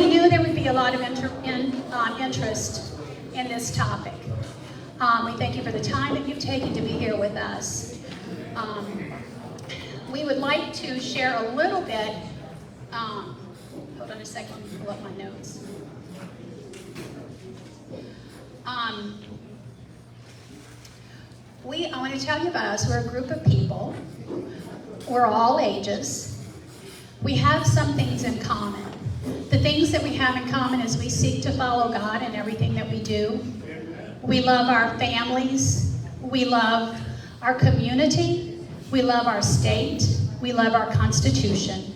we knew there would be a lot of interest in this topic. We thank you for the time that you've taken to be here with us. We would like to share a little bit, hold on a second, let me pull up my notes. I want to tell you about us. We're a group of people. We're all ages. We have some things in common. The things that we have in common is we seek to follow God in everything that we do. We love our families. We love our community. We love our state. We love our Constitution.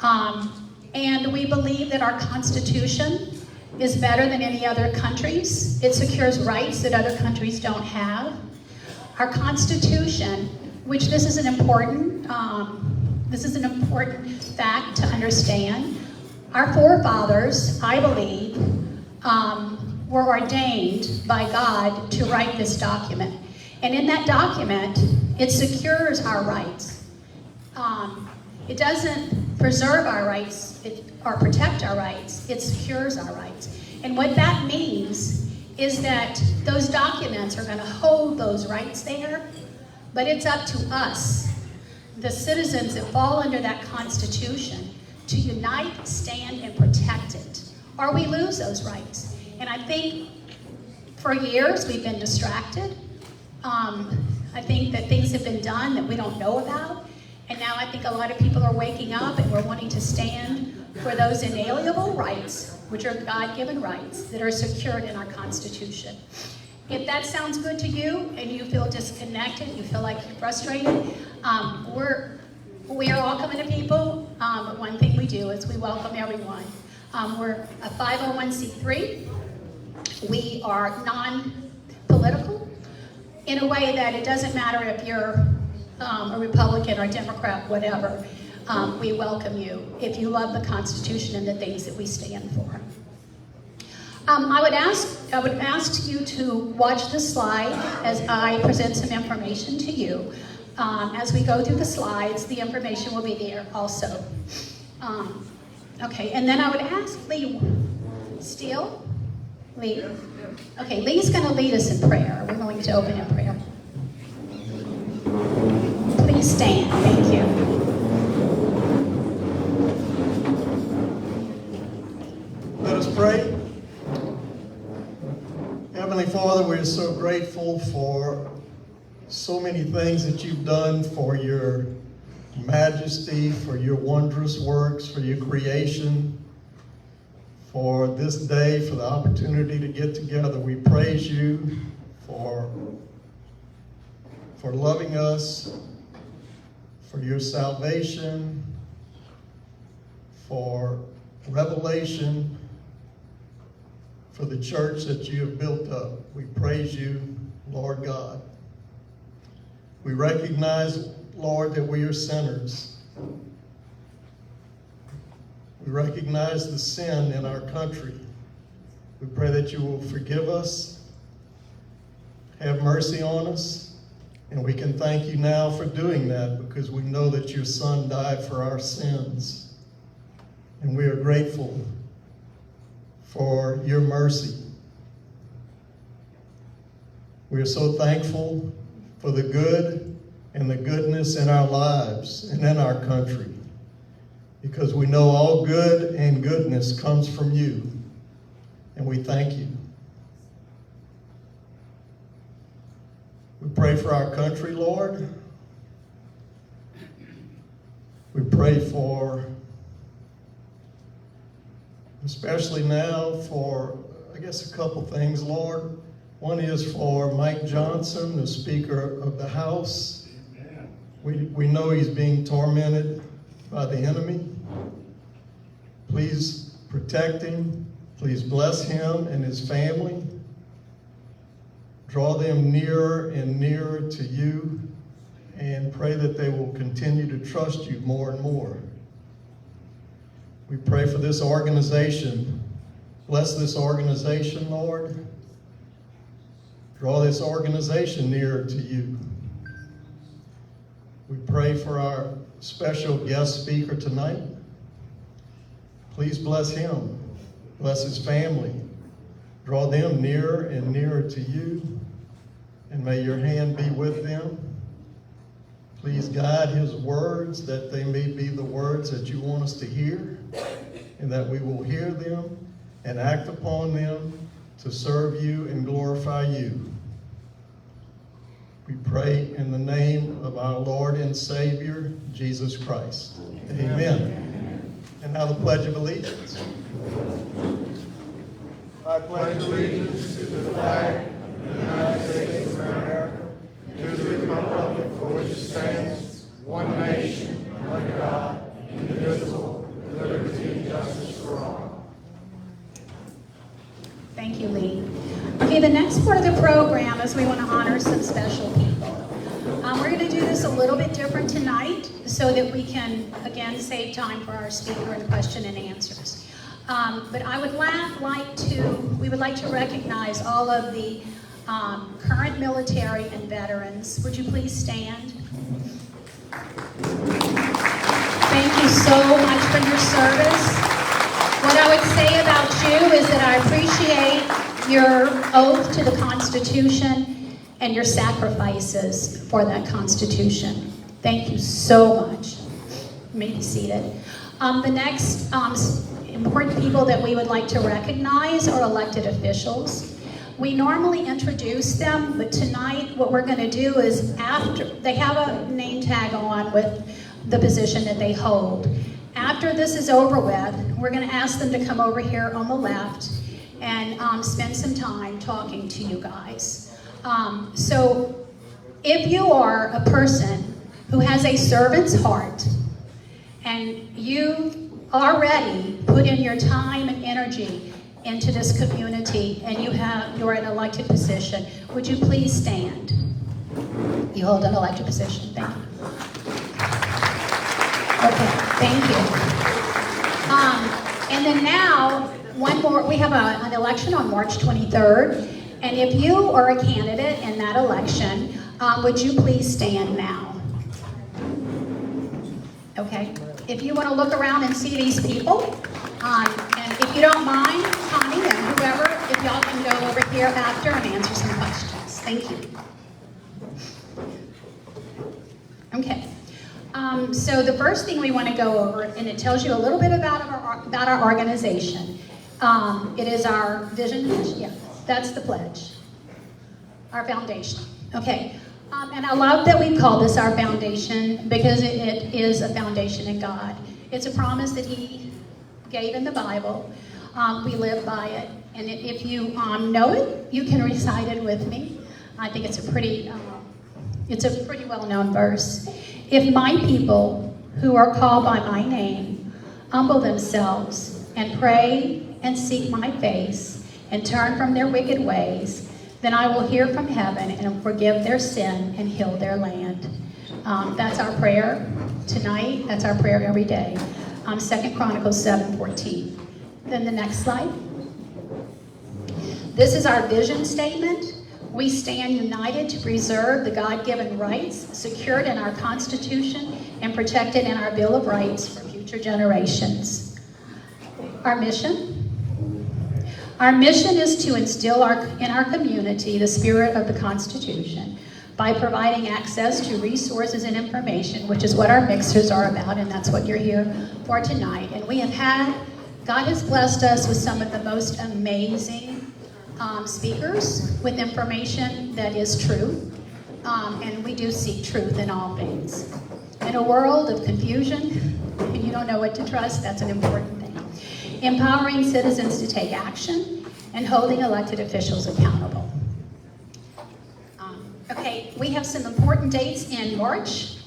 And we believe that our Constitution is better than any other country's. It secures rights that other countries don't have. Our Constitution, which this is an important fact to understand. Our forefathers, I believe, were ordained by God to write this document. And in that document, it secures our rights. It doesn't preserve our rights or protect our rights, it secures our rights. And what that means is that those documents are going to hold those rights there, but it's up to us, the citizens that fall under that Constitution, to unite, stand, and protect it, or we lose those rights. And I think for years we've been distracted. I think that things have been done that we don't know about, and now I think a lot of people are waking up and we're wanting to stand for those inalienable rights, which are God-given rights that are secured in our Constitution. If that sounds good to you and you feel disconnected, you feel like you're frustrated, we are welcoming to people, but one thing we do is we welcome everyone. We're a 501c3. We are non-political in a way that it doesn't matter if you're a Republican or Democrat, whatever. We welcome you if you love the Constitution and the things that we stand for. I would ask you to watch the slide as I present some information to you. As we go through the slides, the information will be there also. Okay, and then I would ask Lee Steele. Lee? Okay, Lee's going to lead us in prayer. We're going to open in prayer. Please stand. Thank you. Let us pray. Heavenly Father, we're so grateful for so many things that you've done for your majesty, for your wondrous works, for your creation, for this day, for the opportunity to get together. We praise you for loving us, for your salvation, for revelation, for the church that you have built up. We praise you, Lord God. We recognize, Lord, that we are sinners. We recognize the sin in our country. We pray that you will forgive us, have mercy on us, and we can thank you now for doing that because we know that your Son died for our sins. And we are grateful for your mercy. We are so thankful for the good and the goodness in our lives and in our country, because we know all good and goodness comes from you, and we thank you. We pray for our country, Lord. We pray for, especially now, for, I guess, a couple things, Lord. One is for Mike Johnson, the Speaker of the House. We know he's being tormented by the enemy. Please protect him. Please bless him and his family. Draw them nearer and nearer to you, and pray that they will continue to trust you more and more. We pray for this organization. Bless this organization, Lord. Draw this organization nearer to you. We pray for our special guest speaker tonight. Please bless him. Bless his family. Draw them nearer and nearer to you, and may your hand be with them. Please guide his words, that they may be the words that you want us to hear, and that we will hear them and act upon them to serve you and glorify you. We pray in the name of our Lord and Savior, Jesus Christ. Amen. And now the Pledge of Allegiance. I pledge allegiance to the flag of the United States of America, to the republic for which it stands, one nation, under God, indivisible, with liberty and justice for all. Thank you, Lee. Okay, the next part of the program is we want to honor some special people. We're going to do this a little bit different tonight so that we can, again, save time for our speaker and question and answers. But I would we would like to recognize all of the current military and veterans. Would you please stand? Thank you so much for your service. What I would say about you is that I appreciate your oath to the Constitution and your sacrifices for that Constitution. Thank you so much. You may be seated. The next important people that we would like to recognize are elected officials. We normally introduce them, but tonight what we're going to do is, after they have a name tag on with the position that they hold. After this is over with, we're going to ask them to come over here on the left and spend some time talking to you guys. So if you are a person who has a servant's heart and you already put in your time and energy into this community and you're in an elected position, would you please stand? You hold an elected position. Thank you. Okay, thank you. And then now, one more, we have an election on March 23rd, and if you are a candidate in that election, would you please stand now? Okay, if you want to look around and see these people, and if you don't mind, Connie and whoever, if y'all can go over here after and answer some questions. Thank you. Okay. So the first thing we want to go over, and it tells you a little bit about our organization. It is our vision, yeah, that's the pledge. Our foundation, okay. And I love that we call this our foundation because it is a foundation in God. It's a promise that He gave in the Bible. We live by it, and if you know it, you can recite it with me. I think it's a pretty well-known verse. If my people who are called by my name humble themselves and pray and seek my face and turn from their wicked ways, then I will hear from heaven and forgive their sin and heal their land. That's our prayer tonight. That's our prayer every day. 2 Chronicles 7:14. Then the next slide. This is our vision statement. We stand united to preserve the God-given rights secured in our Constitution and protected in our Bill of Rights for future generations. Our mission? Our mission is to instill in our community the spirit of the Constitution by providing access to resources and information, which is what our mixers are about, and that's what you're here for tonight. And God has blessed us with some of the most amazing speakers with information that is true, and we do seek truth in all things. In a world of confusion, and you don't know what to trust, that's an important thing. Empowering citizens to take action and holding elected officials accountable. Okay, we have some important dates in March.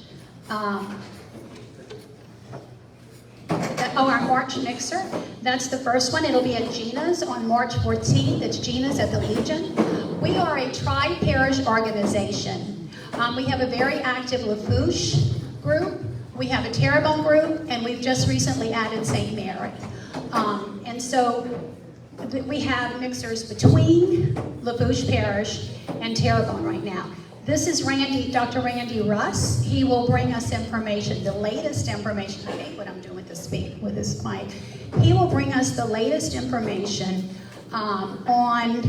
Our March mixer, that's the first one. It'll be at Gina's on March 14th. It's Gina's at the Legion. We are a tri-parish organization. We have a very active Lafourche group. We have a Terrebonne group, and we've just recently added St. Mary. And so we have mixers between Lafourche Parish and Terrebonne right now. This is Dr. Randy Russ. He will bring us information, the latest information. I hate what I'm doing with this mic. He will bring us the latest information on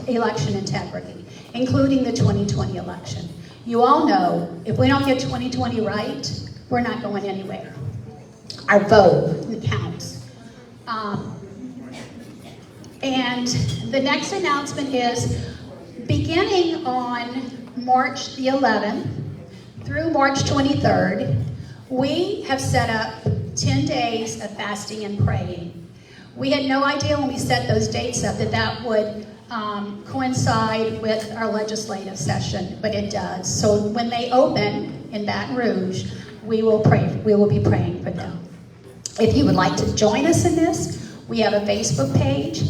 election integrity, including the 2020 election. You all know, if we don't get 2020 right, we're not going anywhere. Our vote counts. And the next announcement is, beginning on March the 11th through March 23rd, we have set up 10 days of fasting and praying. We had no idea when we set those dates up that would coincide with our legislative session, but it does. So when they open in Baton Rouge, we will be praying for them. If you would like to join us in this, we have a Facebook page,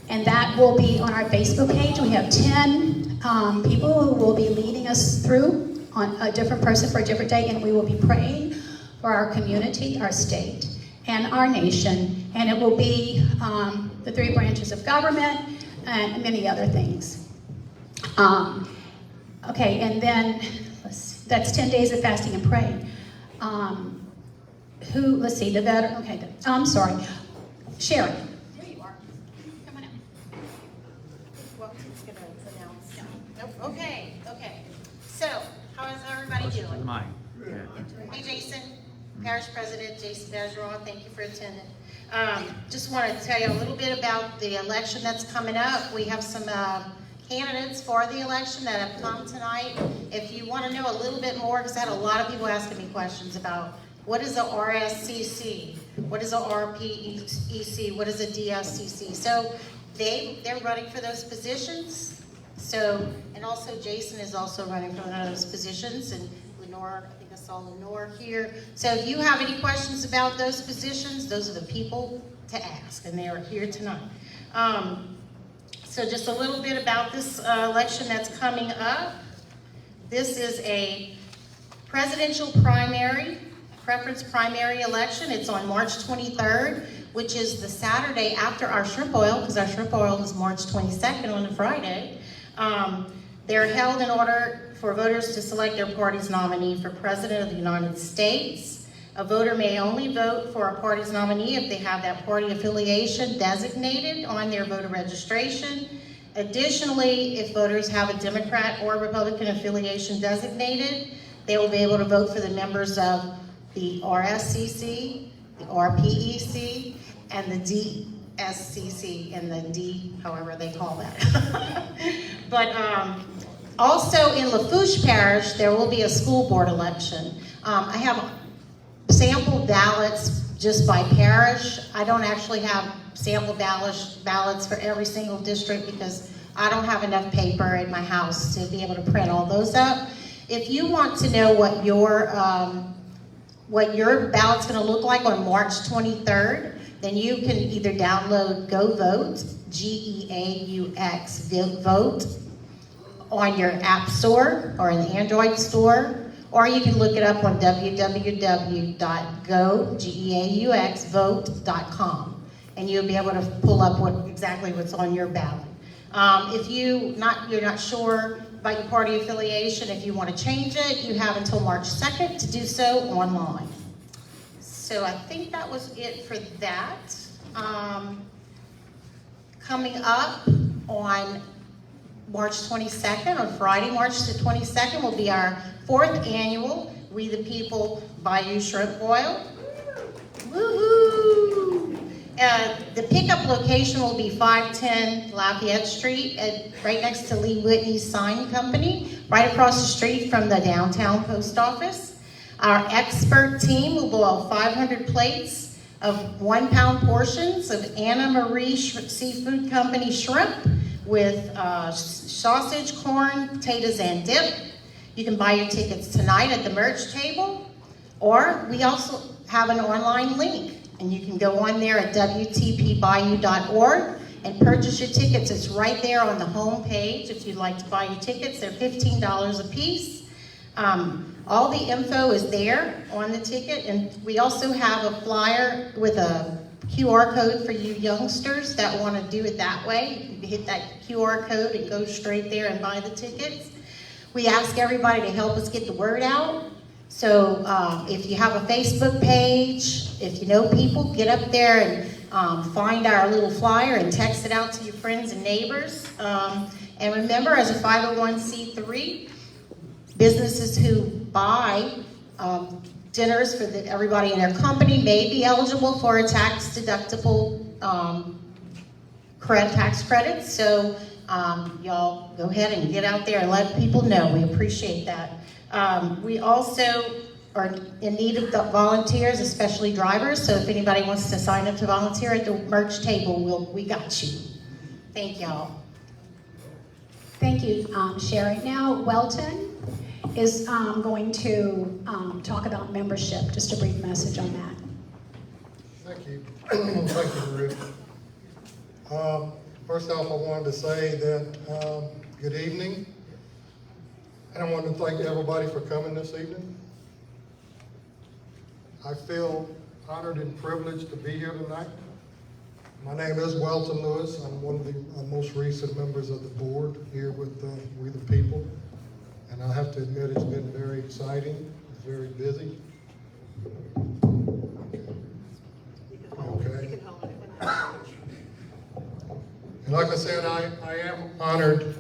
and that will be on our Facebook page. We have 10 people who will be leading us through on a different person for a different day, and we will be praying for our community, our state, and our nation. And it will be the 3 branches of government and many other things. Okay, and then that's 10 days of fasting and praying. Let's see, the veteran, okay, I'm sorry. Sharon. There you are. Come on up. Well, it's going to announce. Nope. Okay. So, how is everybody doing? Mine. Hey, Jason, Parish President Jason Bergeron, thank you for attending. Just wanted to tell you a little bit about the election that's coming up. We have some candidates for the election that have come tonight. If you want to know a little bit more, because I had a lot of people asking me questions about what is a RSCC, what is a RPEC, what is a DSCC. So they're running for those positions. So, and also Jason is also running for one of those positions, and Lenore, I think I saw Lenore here. So if you have any questions about those positions, those are the people to ask, and they are here tonight. So just a little bit about this election that's coming up. This is a presidential preference primary election. It's on March 23rd, which is the Saturday after our shrimp oil, because our shrimp oil is March 22nd on a Friday. They're held in order for voters to select their party's nominee for President of the United States. A voter may only vote for a party's nominee if they have that party affiliation designated on their voter registration. Additionally, if voters have a Democrat or Republican affiliation designated, they will be able to vote for the members of the RSCC, the RPEC, and the DSCC, and the D, however they call that. But also in Lafourche Parish, there will be a school board election. I have sample ballots just by parish. I don't actually have sample ballots for every single district because I don't have enough paper in my house to be able to print all those up. If you want to know what your ballot's going to look like on March 23rd, then you can either download Go Vote, G-E-A-U-X, Vote, on your app store or in the Android store, or you can look it up on www.go.vote.com, and you'll be able to pull up exactly what's on your ballot. If you're not sure about your party affiliation, if you want to change it, you have until March 2nd to do so online. So I think that was it for that. Coming up on March 22nd, on Friday, March the 22nd, will be our 4th annual We the People Bayou Shrimp Boil. Woohoo! The pickup location will be 510 Lafayette Street, right next to Lee Whitney's Sign Company, right across the street from the downtown post office. Our expert team will boil 500 plates of 1-pound portions of Anna Marie Seafood Company shrimp with sausage, corn, potatoes, and dip. You can buy your tickets tonight at the merch table, or we also have an online link, and you can go on there at WTPBayou.org and purchase your tickets. It's right there on the home page if you'd like to buy your tickets. They're $15 a piece. All the info is there on the ticket, and we also have a flyer with a QR code for you youngsters that want to do it that way. You can hit that QR code and go straight there and buy the tickets. We ask everybody to help us get the word out. So if you have a Facebook page, if you know people, get up there and find our little flyer and text it out to your friends and neighbors. And remember, as a 501c3, businesses who buy dinners for everybody in their company may be eligible for a tax-deductible tax credit. So y'all go ahead and get out there and let people know. We appreciate that. We also are in need of volunteers, especially drivers. So if anybody wants to sign up to volunteer at the merch table, we got you. Thank y'all. Thank you, Sherry. Now, Welton is going to talk about membership. Just a brief message on that. Thank you. Thank you, Ruth. First off, I wanted to say that good evening. And I want to thank everybody for coming this evening. I feel honored and privileged to be here tonight. My name is Welton Lewis. I'm one of the most recent members of the board here with We the People. And I have to admit, it's been very exciting. It's very busy. Okay. And like I said, I am honored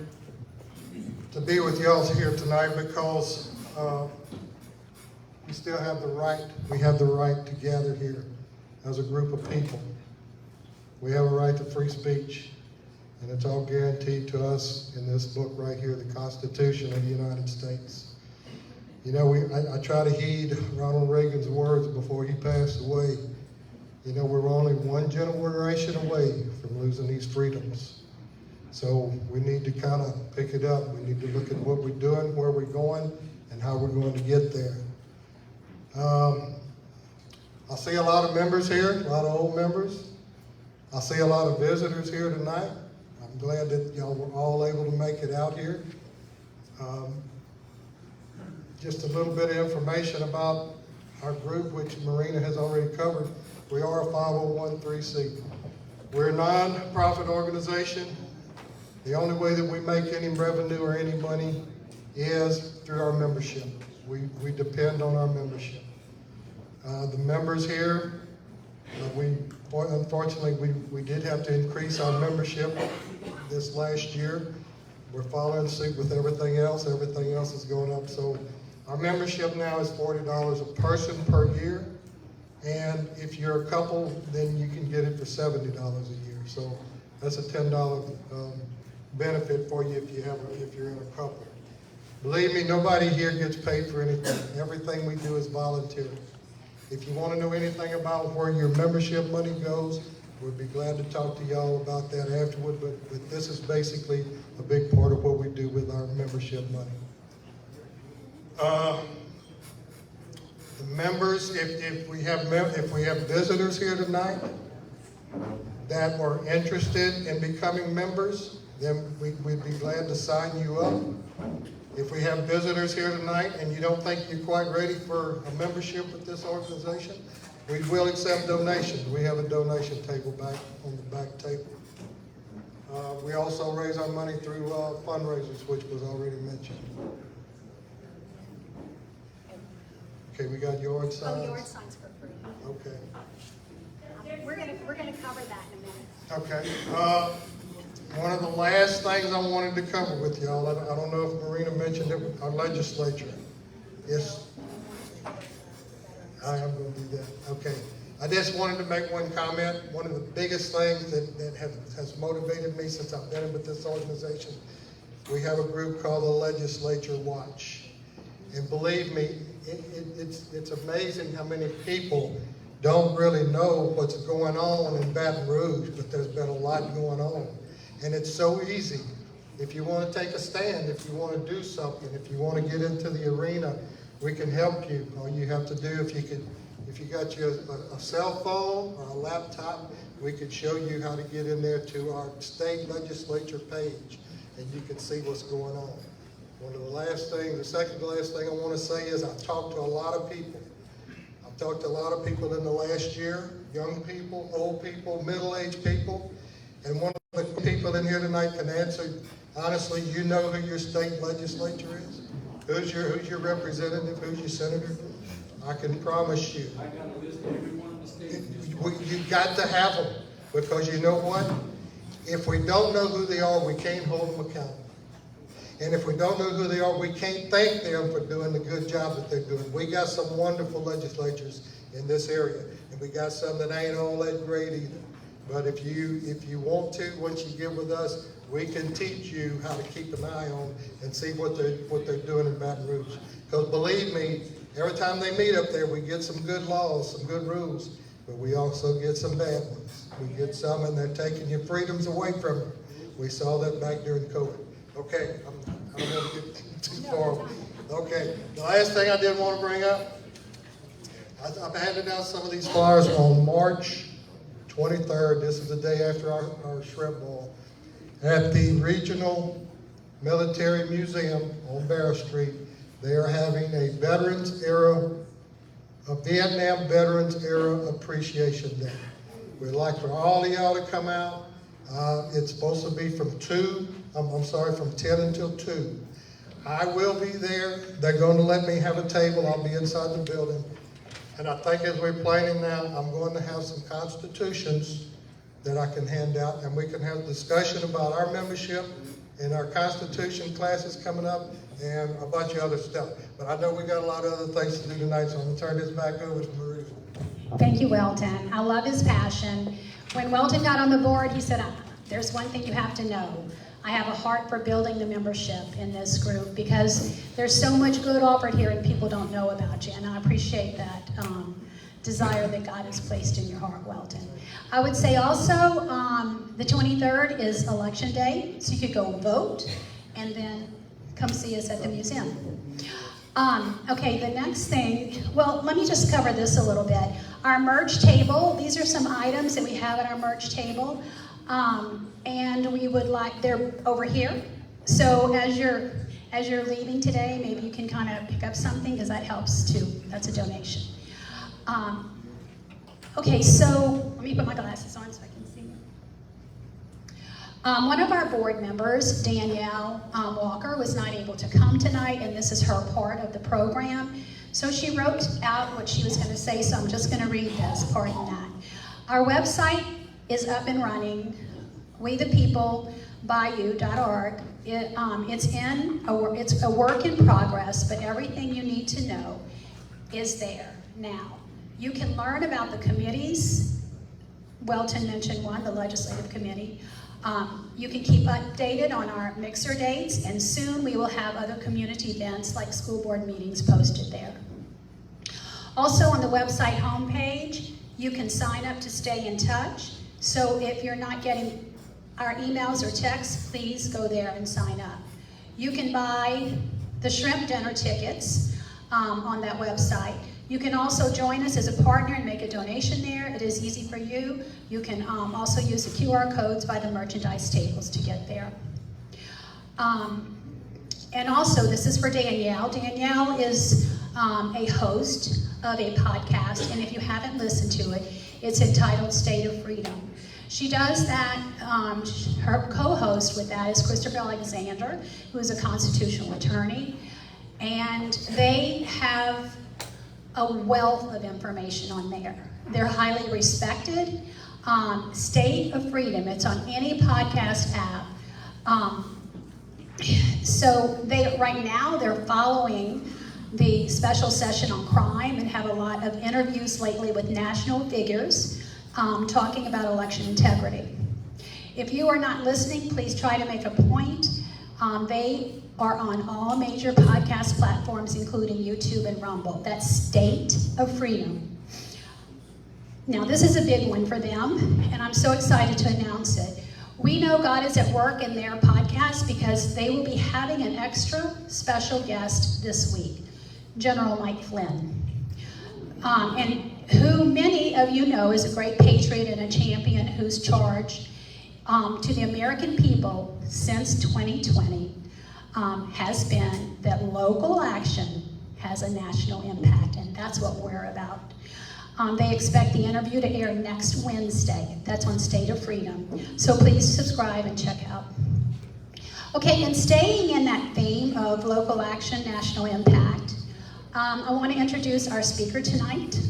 to be with y'all here tonight because we still have the right, we have the right to gather here as a group of people. We have a right to free speech, and it's all guaranteed to us in this book right here, the Constitution of the United States. You know, I try to heed Ronald Reagan's words before he passed away. You know, we're only one generation away from losing these freedoms. So we need to kind of pick it up. We need to look at what we're doing, where we're going, and how we're going to get there. I see a lot of members here, a lot of old members. I see a lot of visitors here tonight. I'm glad that y'all were all able to make it out here. Just a little bit of information about our group, which Marina has already covered. We are a 501(c)(3). We're a non-profit organization. The only way that we make any revenue or any money is through our membership. We depend on our membership. The members here, unfortunately, we did have to increase our membership this last year. We're following suit with everything else. Everything else is going up. So our membership now is $40 a person per year. And if you're a couple, then you can get it for $70 a year. So that's a $10 benefit for you if you're in a couple. Believe me, nobody here gets paid for anything. Everything we do is voluntary. If you want to know anything about where your membership money goes, we'd be glad to talk to y'all about that afterward, but this is basically a big part of what we do with our membership money. The members, if we have visitors here tonight that are interested in becoming members, then we'd be glad to sign you up. If we have visitors here tonight and you don't think you're quite ready for a membership with this organization, we will accept donations. We have a donation table back on the back table. We also raise our money through fundraisers, which was already mentioned. Okay, we got yard signs. Oh, yard signs for free. Okay. We're gonna cover that in a minute. Okay. One of the last things I wanted to cover with y'all, I don't know if Marina mentioned it, our legislature. Yes. I am going to do that. Okay. I just wanted to make one comment. One of the biggest things that has motivated me since I've been with this organization, we have a group called the Legislature Watch. And believe me, it's amazing how many people don't really know what's going on in Baton Rouge, but there's been a lot going on. And it's so easy. If you want to take a stand, if you want to do something, if you want to get into the arena, we can help you. All you have to do, if you got a cell phone or a laptop, we could show you how to get in there to our state legislature page, and you can see what's going on. One of the second to last thing I want to say is I've talked to a lot of people. I've talked to a lot of people in the last year, young people, old people, middle-aged people, and one of the people in here tonight can answer, honestly, you know who your state legislature is? Who's your representative? Who's your senator? I can promise you. I got a list of everyone in the state. You got to have them, because you know what? If we don't know who they are, we can't hold them accountable. And if we don't know who they are, we can't thank them for doing the good job that they're doing. We got some wonderful legislatures in this area, and we got some that ain't all that great either. But if you want to, once you get with us, we can teach you how to keep an eye on and see what they're doing in Baton Rouge. Because believe me, every time they meet up there, we get some good laws, some good rules, but we also get some bad ones. We get some, and they're taking your freedoms away from you. We saw that back during COVID. Okay, I don't want to get too far. Okay, the last thing I did want to bring up, I'm handing out some of these flyers on March 23rd. This is the day after our shrimp ball. At the Regional Military Museum on Barrow Street, they are having a Vietnam Veterans Era Appreciation Day. We'd like for all of y'all to come out. It's supposed to be from 10 until 2. I will be there. They're going to let me have a table. I'll be inside the building. And I think as we're planning now, I'm going to have some constitutions that I can hand out, and we can have a discussion about our membership and our Constitution classes coming up and a bunch of other stuff. But I know we got a lot of other things to do tonight, so I'm going to turn this back over to Marie. Thank you, Welton. I love his passion. When Welton got on the board, he said, there's one thing you have to know. I have a heart for building the membership in this group because there's so much good offered here and people don't know about you. And I appreciate that desire that God has placed in your heart, Welton. I would say also the 23rd is election day, so you could go vote and then come see us at the museum. Okay, the next thing, well, let me just cover this a little bit. Our merch table, these are some items that we have at our merch table. And we would like, they're over here. So as you're leaving today, maybe you can kind of pick up something because that helps too. That's a donation. Okay, so let me put my glasses on so I can see. One of our board members, Danielle Walker, was not able to come tonight, and this is her part of the program. So she wrote out what she was going to say, so I'm just going to read this, pardon that. Our website is up and running, WeThePeopleBayou.org. It's a work in progress, but everything you need to know is there now. You can learn about the committees. Welton mentioned one, the legislative committee. You can keep updated on our mixer dates, and soon we will have other community events like school board meetings posted there. Also on the website homepage, you can sign up to stay in touch. So if you're not getting our emails or texts, please go there and sign up. You can buy the shrimp dinner tickets on that website. You can also join us as a partner and make a donation there. It is easy for you. You can also use the QR codes by the merchandise tables to get there. And also, this is for Danielle. Danielle is a host of a podcast, and if you haven't listened to it, it's entitled State of Freedom. She does that, her co-host with that is Christopher Alexander, who is a constitutional attorney, and they have a wealth of information on there. They're highly respected. State of Freedom, it's on any podcast app. So right now they're following the special session on crime and have a lot of interviews lately with national figures talking about election integrity. If you are not listening, please try to make a point. They are on all major podcast platforms, including YouTube and Rumble. That's State of Freedom. Now, this is a big one for them, and I'm so excited to announce it. We know God is at work in their podcast because they will be having an extra special guest this week, General Mike Flynn, and who many of you know is a great patriot and a champion whose charge to the American people since 2020 has been that local action has a national impact, and that's what we're about. They expect the interview to air next Wednesday. That's on State of Freedom. So please subscribe and check out. Okay, and staying in that theme of local action, national impact, I want to introduce our speaker tonight.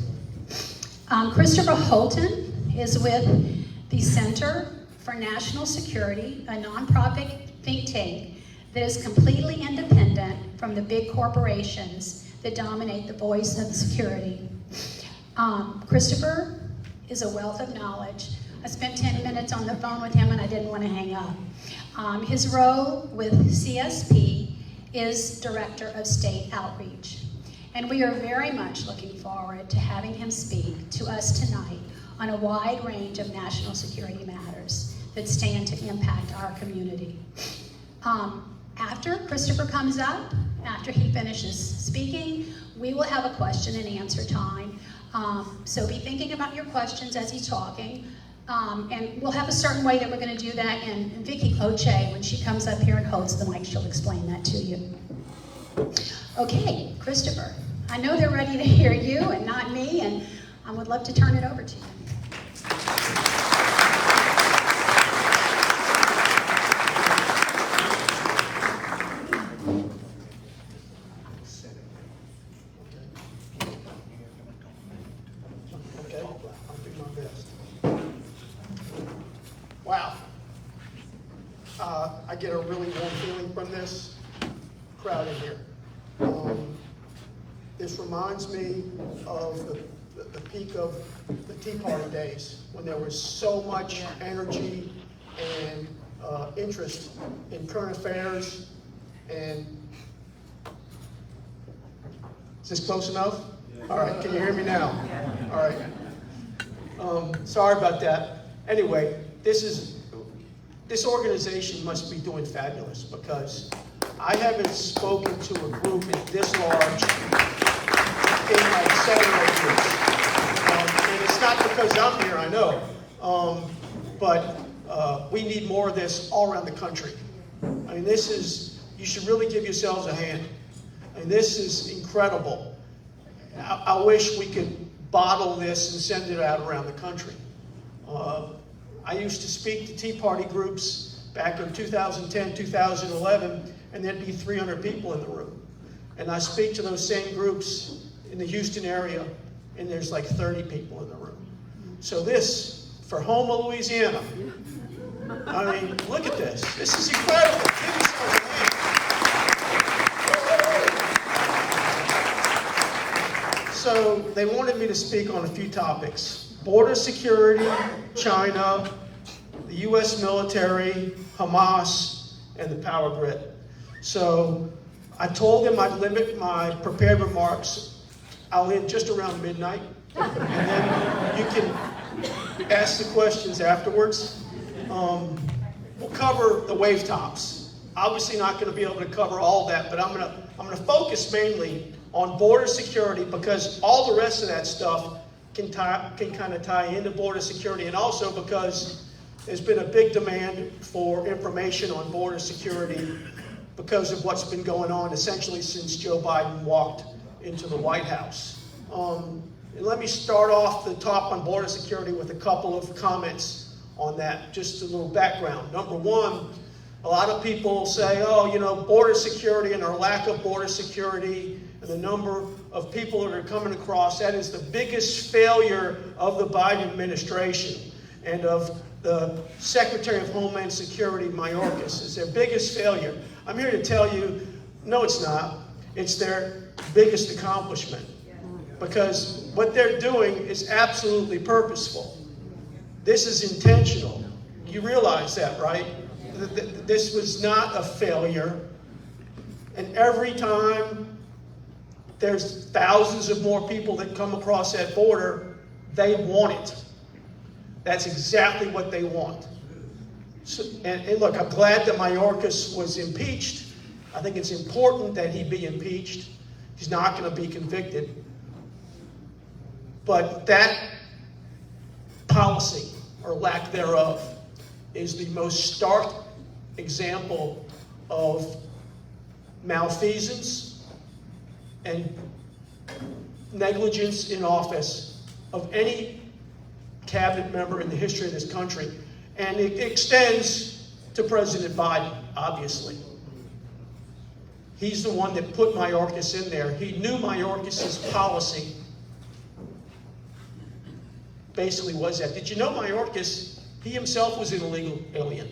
Christopher Holton is with the Center for National Security, a nonprofit think tank that is completely independent from the big corporations that dominate the voice of security. Christopher is a wealth of knowledge. I spent 10 minutes on the phone with him and I didn't want to hang up. His role with CSP is Director of State Outreach. And we are very much looking forward to having him speak to us tonight on a wide range of national security matters that stand to impact our community. After Christopher comes up, after he finishes speaking, we will have a question and answer time. So be thinking about your questions as he's talking. And we'll have a certain way that we're going to do that, and Vicki Oche, when she comes up here and holds the mic, she'll explain that to you. Okay, Christopher, I know they're ready to hear you and not me, and I would love to turn it over to you. Okay, I'll do my best. Wow. I get a really warm feeling from this crowd in here. This reminds me of the peak of the Tea Party days, when there was so much energy and interest in current affairs. And is this close enough? All right, can you hear me now? All right. Sorry about that. Anyway, this organization must be doing fabulous, because I haven't spoken to a group this large in like 7 or 8 years. And it's not because I'm here, I know, but we need more of this all around the country. I mean, you should really give yourselves a hand. I mean, this is incredible. I wish we could bottle this and send it out around the country. I used to speak to Tea Party groups back in 2010, 2011, and there'd be 300 people in the room. And I speak to those same groups in the Houston area, and there's like 30 people in the room. So this, for Houma, Louisiana, I mean, look at this. This is incredible. Give yourselves a hand. So they wanted me to speak on a few topics: border security, China, the U.S. military, Hamas, and the power grid. So I told them I'd limit my prepared remarks. I'll end just around midnight, and then you can ask the questions afterwards. We'll cover the wave tops. Obviously not going to be able to cover all that, but I'm going to focus mainly on border security, because all the rest of that stuff can kind of tie into border security, and also because there's been a big demand for information on border security because of what's been going on essentially since Joe Biden walked into the White House. And let me start off the top on border security with a couple of comments on that, just a little background. Number one, a lot of people say, oh, you know, border security and our lack of border security and the number of people that are coming across, that is the biggest failure of the Biden administration and of the Secretary of Homeland Security, Mayorkas. It's their biggest failure. I'm here to tell you, no, it's not. It's their biggest accomplishment, because what they're doing is absolutely purposeful. This is intentional. You realize that, right? This was not a failure. And every time there's thousands of more people that come across that border, they want it. That's exactly what they want. So, and look, I'm glad that Mayorkas was impeached. I think it's important that he be impeached. He's not going to be convicted. But that policy, or lack thereof, is the most stark example of malfeasance and negligence in office of any cabinet member in the history of this country. And it extends to President Biden, obviously. He's the one that put Mayorkas in there. He knew Mayorkas' policy basically was that. Did you know Mayorkas, he himself was an illegal alien?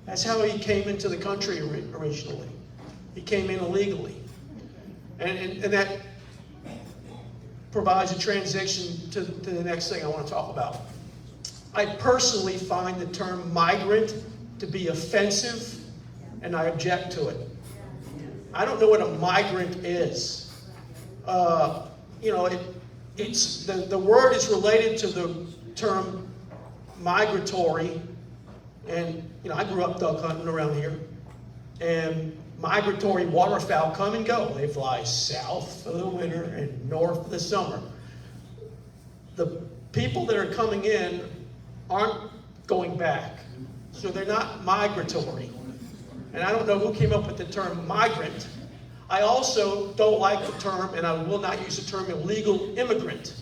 That's how he came into the country originally. He came in illegally. And that provides a transition to the next thing I want to talk about. I personally find the term migrant to be offensive, and I object to it. I don't know what a migrant is. It's the word is related to the term migratory, and I grew up duck hunting around here, and migratory waterfowl come and go. They fly south for the winter and north for the summer. The people that are coming in aren't going back, so they're not migratory. And I don't know who came up with the term migrant. I also don't like the term, and I will not use the term illegal immigrant,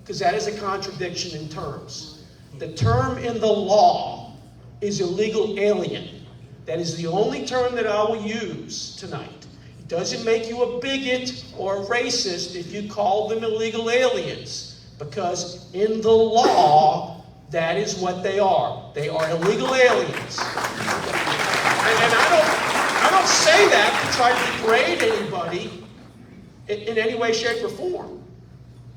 because that is a contradiction in terms. The term in the law is illegal alien. That is the only term that I will use tonight. It doesn't make you a bigot or a racist if you call them illegal aliens, because in the law, that is what they are. They are illegal aliens. And I don't say that to try to degrade anybody in any way, shape, or form.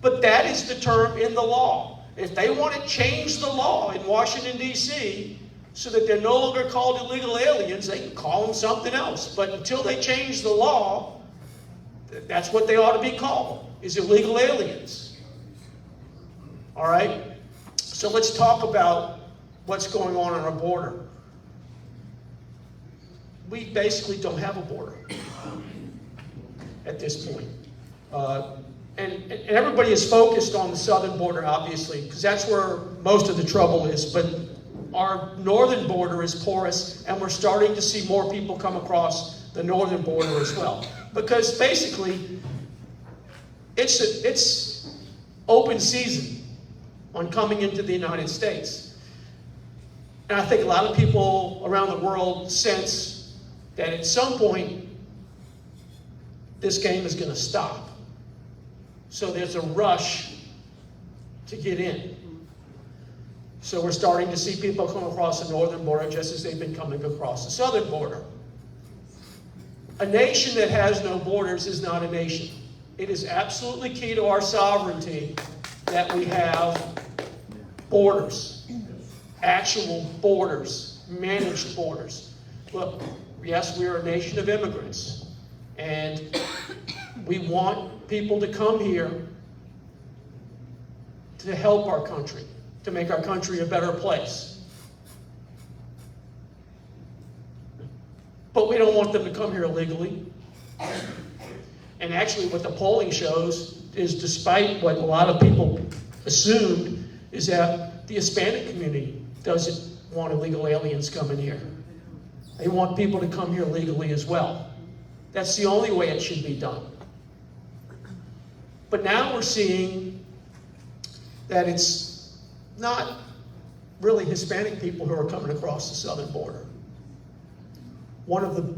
But that is the term in the law. If they want to change the law in Washington, D.C., so that they're no longer called illegal aliens, they can call them something else. But until they change the law, that's what they ought to be called, is illegal aliens. All right? So let's talk about what's going on our border. We basically don't have a border at this point. And everybody is focused on the southern border, obviously, because that's where most of the trouble is. But our northern border is porous, and we're starting to see more people come across the northern border as well. Because basically, it's open season on coming into the United States. And I think a lot of people around the world sense that at some point, this game is going to stop. So there's a rush to get in. So we're starting to see people come across the northern border just as they've been coming across the southern border. A nation that has no borders is not a nation. It is absolutely key to our sovereignty that we have borders, actual borders, managed borders. Look, yes, we are a nation of immigrants, and we want people to come here to help our country, to make our country a better place. But we don't want them to come here illegally. And actually what the polling shows is, despite what a lot of people assumed, is that the Hispanic community doesn't want illegal aliens coming here. They want people to come here legally as well. That's the only way it should be done. But now we're seeing that it's not really Hispanic people who are coming across the southern border. One of the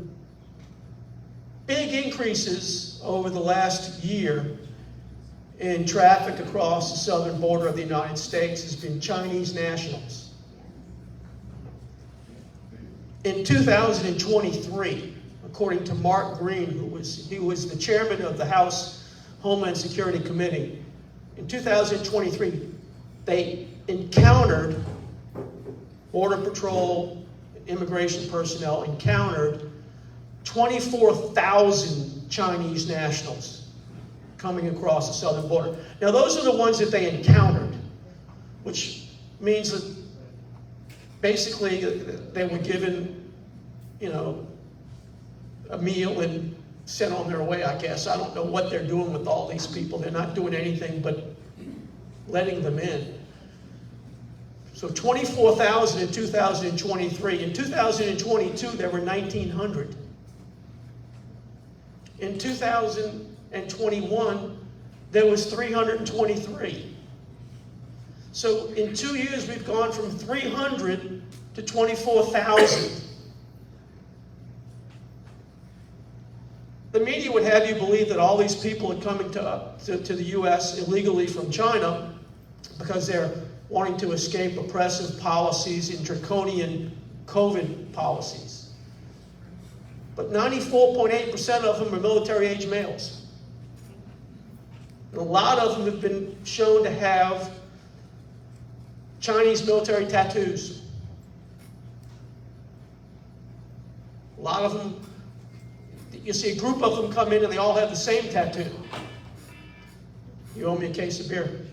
big increases over the last year in traffic across the southern border of the United States has been Chinese nationals. In 2023, according to Mark Green, he was the chairman of the House Homeland Security Committee, in 2023, they encountered, Border Patrol, immigration personnel encountered 24,000 Chinese nationals coming across the southern border. Now, those are the ones that they encountered, which means that basically they were given, a meal and sent on their way, I guess. I don't know what they're doing with all these people. They're not doing anything but letting them in. So 24,000 in 2023. In 2022, there were 1,900. In 2021, there was 323. So in 2 years, we've gone from 300 to to 24,000. The media would have you believe that all these people are coming to the U.S. illegally from China because they're wanting to escape oppressive policies and draconian COVID policies. But 94.8% of them are military-age males. And a lot of them have been shown to have Chinese military tattoos. A lot of them, you see a group of them come in and they all have the same tattoo. You owe me a case of beer.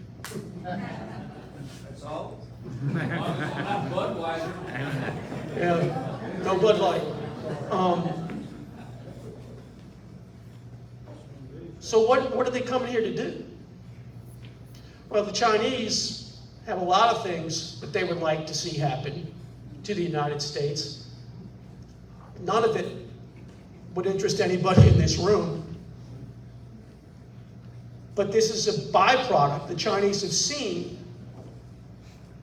That's all? Not Budweiser. Yeah, no Bud Light. So what are they coming here to do? Well, the Chinese have a lot of things that they would like to see happen to the United States. None of it would interest anybody in this room. But this is a byproduct. The Chinese have seen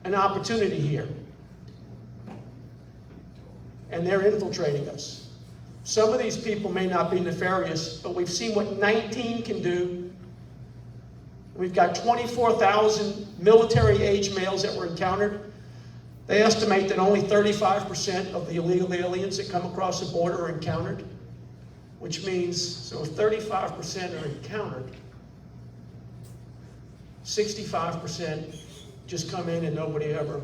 an opportunity here. And they're infiltrating us. Some of these people may not be nefarious, but we've seen what 19 can do. We've got 24,000 military-age males that were encountered. They estimate that only 35% of the illegal aliens that come across the border are encountered, which means, so if 35% are encountered, 65% just come in and nobody ever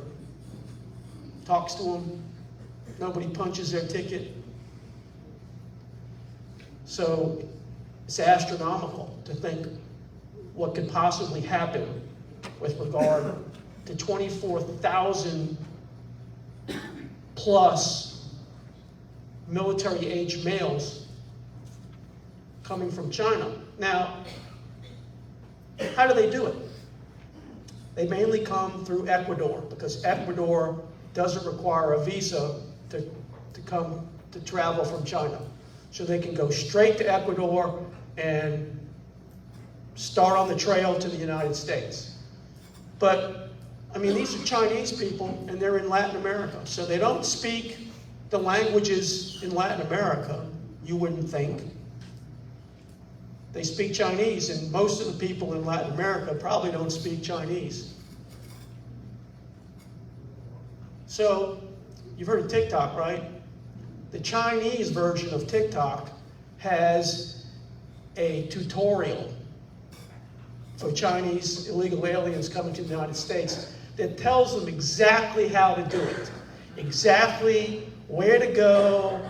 talks to them. Nobody punches their ticket. So it's astronomical to think what could possibly happen with regard to 24,000 plus military-age males coming from China. Now, how do they do it? They mainly come through Ecuador because Ecuador doesn't require a visa to travel from China. So they can go straight to Ecuador and start on the trail to the United States. But, I mean, these are Chinese people and they're in Latin America. So they don't speak the languages in Latin America, you wouldn't think. They speak Chinese, and most of the people in Latin America probably don't speak Chinese. So, you've heard of TikTok, right? The Chinese version of TikTok has a tutorial for Chinese illegal aliens coming to the United States that tells them exactly how to do it, exactly where to go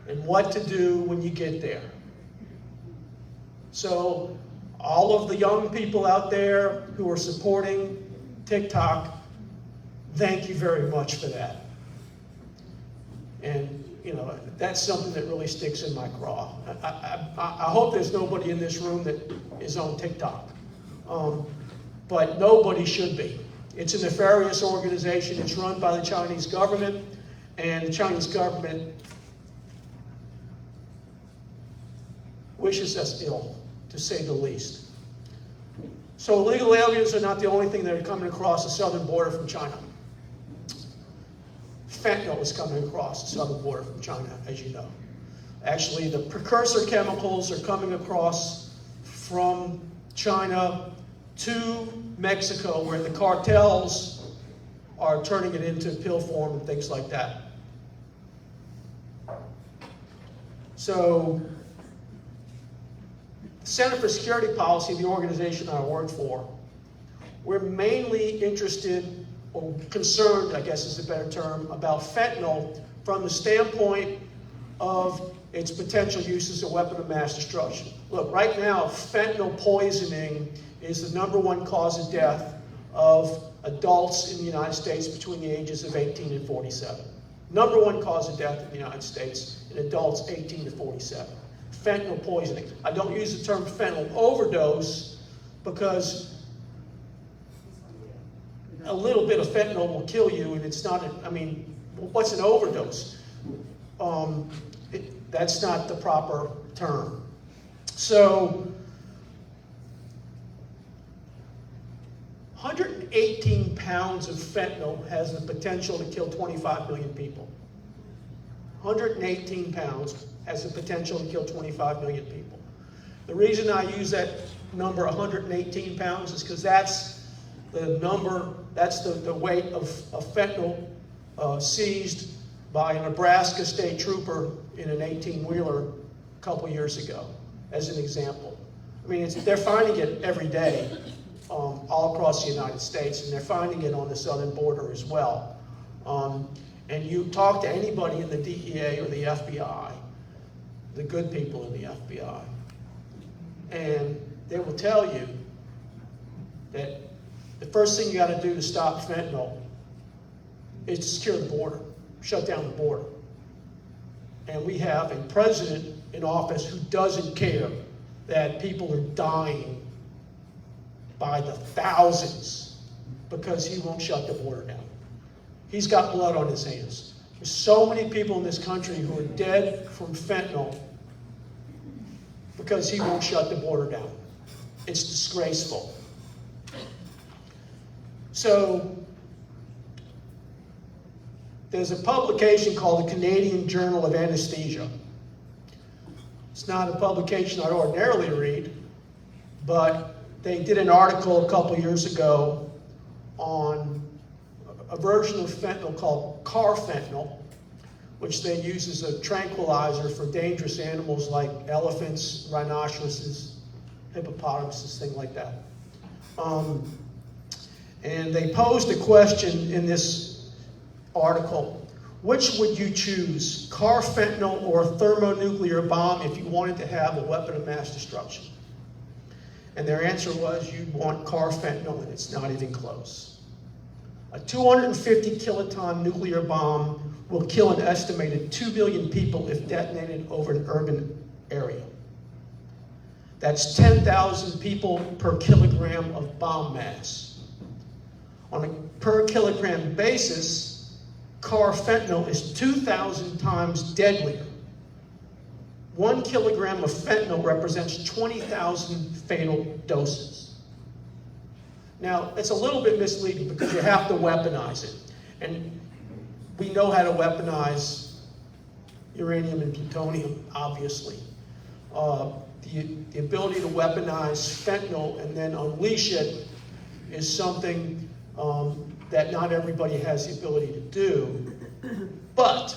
and what to do when you get there. So all of the young people out there who are supporting TikTok, thank you very much for that. And you know, that's something that really sticks in my craw. I hope there's nobody in this room that is on TikTok. But nobody should be. It's a nefarious organization. It's run by the Chinese government, and the Chinese government wishes us ill, to say the least. So illegal aliens are not the only thing that are coming across the southern border from China. Fentanyl is coming across the southern border from China, as you know. Actually, the precursor chemicals are coming across from China to Mexico, where the cartels are turning it into pill form and things like that. So, the Center for Security Policy, the organization I work for, we're mainly interested or concerned, I guess is a better term, about fentanyl from the standpoint of its potential use as a weapon of mass destruction. Look, right now, fentanyl poisoning is the #1 cause of death of adults in the United States between the ages of 18 and 47. #1 cause of death in the United States in adults 18 to 47. Fentanyl poisoning. I don't use the term fentanyl overdose because a little bit of fentanyl will kill you, and it's not, I mean, what's an overdose? That's not the proper term. So, 118 pounds of fentanyl has the potential to kill 25 million people. 118 pounds has the potential to kill 25 million people. The reason I use that number 118 pounds is because that's the number, that's the weight of fentanyl seized by a Nebraska state trooper in an 18-wheeler a couple years ago, as an example. I mean, they're finding it every day all across the United States, and they're finding it on the southern border as well. And you talk to anybody in the DEA or the FBI, the good people in the FBI, and they will tell you that the first thing you got to do to stop fentanyl is to secure the border, shut down the border. And we have a president in office who doesn't care that people are dying by the thousands because he won't shut the border down. He's got blood on his hands. There's so many people in this country who are dead from fentanyl because he won't shut the border down. It's disgraceful. So, there's a publication called the Canadian Journal of Anesthesia. It's not a publication I ordinarily read, but they did an article a couple years ago on a version of fentanyl called carfentanil, which they use as a tranquilizer for dangerous animals like elephants, rhinoceroses, hippopotamuses, things like that. And they posed a question in this article: which would you choose, carfentanil or a thermonuclear bomb, if you wanted to have a weapon of mass destruction? And their answer was, you'd want carfentanil, and it's not even close. A 250 kiloton nuclear bomb will kill an estimated 2 million people if detonated over an urban area. That's 10,000 people per kilogram of bomb mass. On a per kilogram basis, carfentanil is 2,000 times deadlier. 1 kilogram of fentanyl represents 20,000 fatal doses. Now, it's a little bit misleading because you have to weaponize it. And we know how to weaponize uranium and plutonium, obviously. The ability to weaponize fentanyl and then unleash it is something that not everybody has the ability to do, but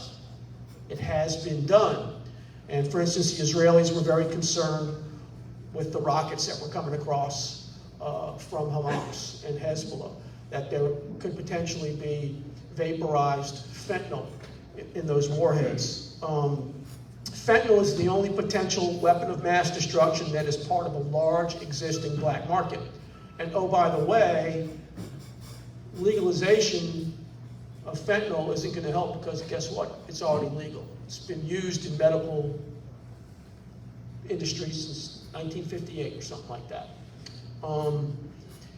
it has been done. And for instance, the Israelis were very concerned with the rockets that were coming across from Hamas and Hezbollah, that there could potentially be vaporized fentanyl in those warheads. Fentanyl is the only potential weapon of mass destruction that is part of a large existing black market. And oh, by the way, legalization of fentanyl isn't going to help because guess what? It's already legal. It's been used in medical industries since 1958 or something like that.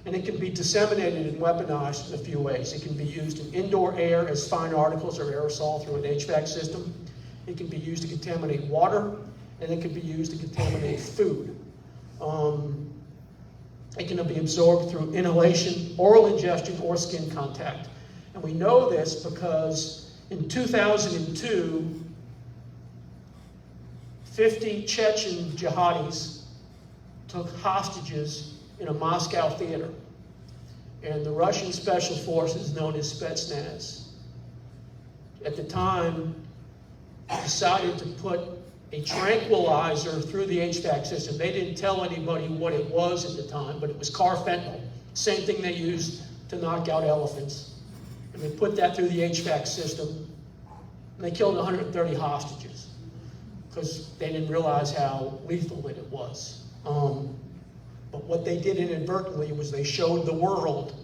And it can be disseminated and weaponized in a few ways. It can be used in indoor air as fine articles or aerosol through an HVAC system. It can be used to contaminate water, and it can be used to contaminate food. It can be absorbed through inhalation, oral ingestion, or skin contact. And we know this because in 2002, 50 Chechen jihadis took hostages in a Moscow theater. And the Russian special forces, known as Spetsnaz, at the time decided to put a tranquilizer through the HVAC system. They didn't tell anybody what it was at the time, but it was carfentanil. Same thing they used to knock out elephants. And they put that through the HVAC system, and they killed 130 hostages because they didn't realize how lethal it was. But what they did inadvertently was they showed the world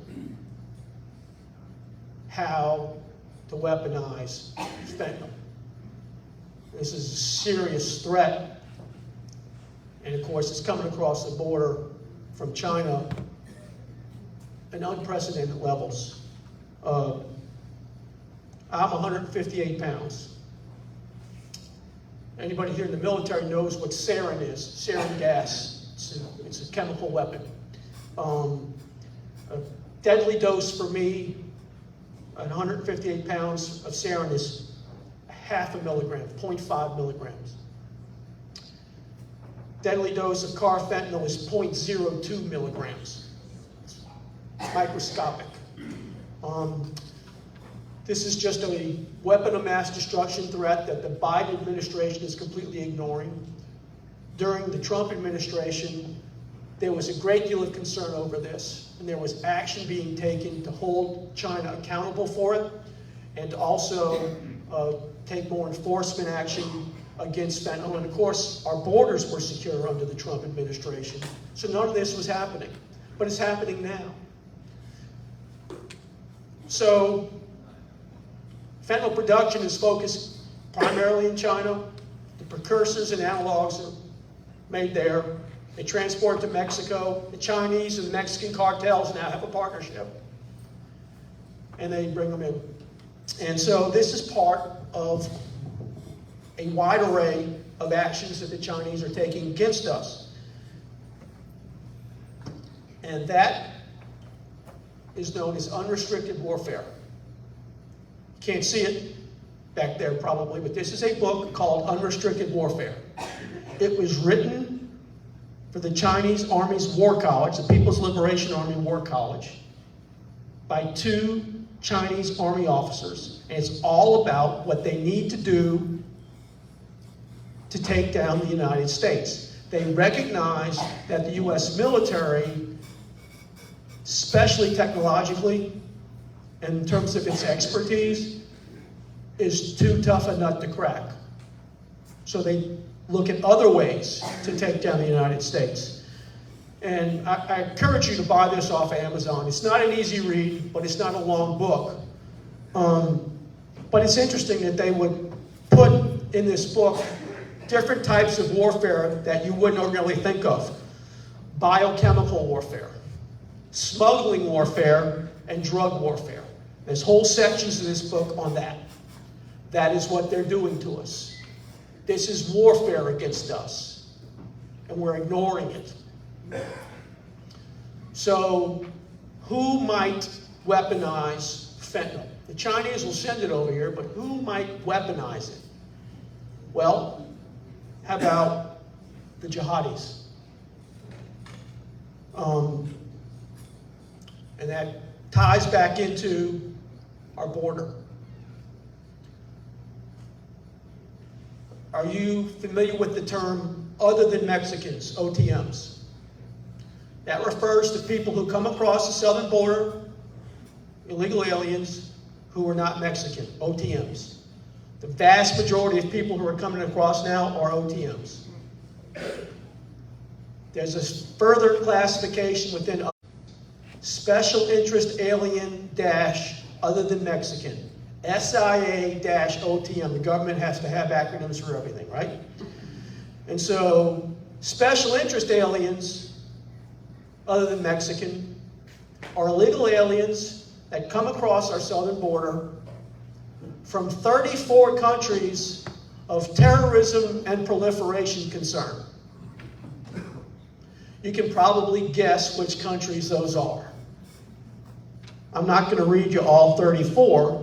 how to weaponize fentanyl. This is a serious threat. And of course, it's coming across the border from China at unprecedented levels. I'm 158 pounds. Anybody here in the military knows what sarin is. Sarin gas. It's a chemical weapon. deadly dose for me at 158 pounds of sarin is half a milligram, 0.5 milligrams. Deadly dose of carfentanil is 0.02 milligrams. Microscopic. This is just a weapon of mass destruction threat that the Biden administration is completely ignoring. During the Trump administration, there was a great deal of concern over this, and there was action being taken to hold China accountable for it, and to also take more enforcement action against fentanyl. And of course, our borders were secure under the Trump administration, so none of this was happening. But it's happening now. So, fentanyl production is focused primarily in China. The precursors and analogs are made there. They transport to Mexico. The Chinese and the Mexican cartels now have a partnership. And they bring them in. And so this is part of a wide array of actions that the Chinese are taking against us. And that is known as unrestricted warfare. Can't see it back there probably, but this is a book called Unrestricted Warfare. It was written for the Chinese Army's War College, the People's Liberation Army War College, by 2 Chinese Army officers. And it's all about what they need to do to take down the United States. They recognize that the U.S. military, especially technologically, and in terms of its expertise, is too tough a nut to crack. So they look at other ways to take down the United States. And I encourage you to buy this off of Amazon. It's not an easy read, but it's not a long book. But it's interesting that they would put in this book different types of warfare that you wouldn't ordinarily think of. Biochemical warfare, smuggling warfare, and drug warfare. There's whole sections of this book on that. That is what they're doing to us. This is warfare against us, and we're ignoring it. So, who might weaponize fentanyl? The Chinese will send it over here, but who might weaponize it? Well, how about the jihadis? And that ties back into our border. Are you familiar with the term other than Mexicans, OTMs? That refers to people who come across the southern border, illegal aliens who are not Mexican, OTMs. The vast majority of people who are coming across now are OTMs. There's a further classification within special interest alien dash other than Mexican. SIA-OTM. The government has to have acronyms for everything, right? And so, special interest aliens, other than Mexican, are illegal aliens that come across our southern border from 34 countries of terrorism and proliferation concern. You can probably guess which countries those are. I'm not going to read you all 34,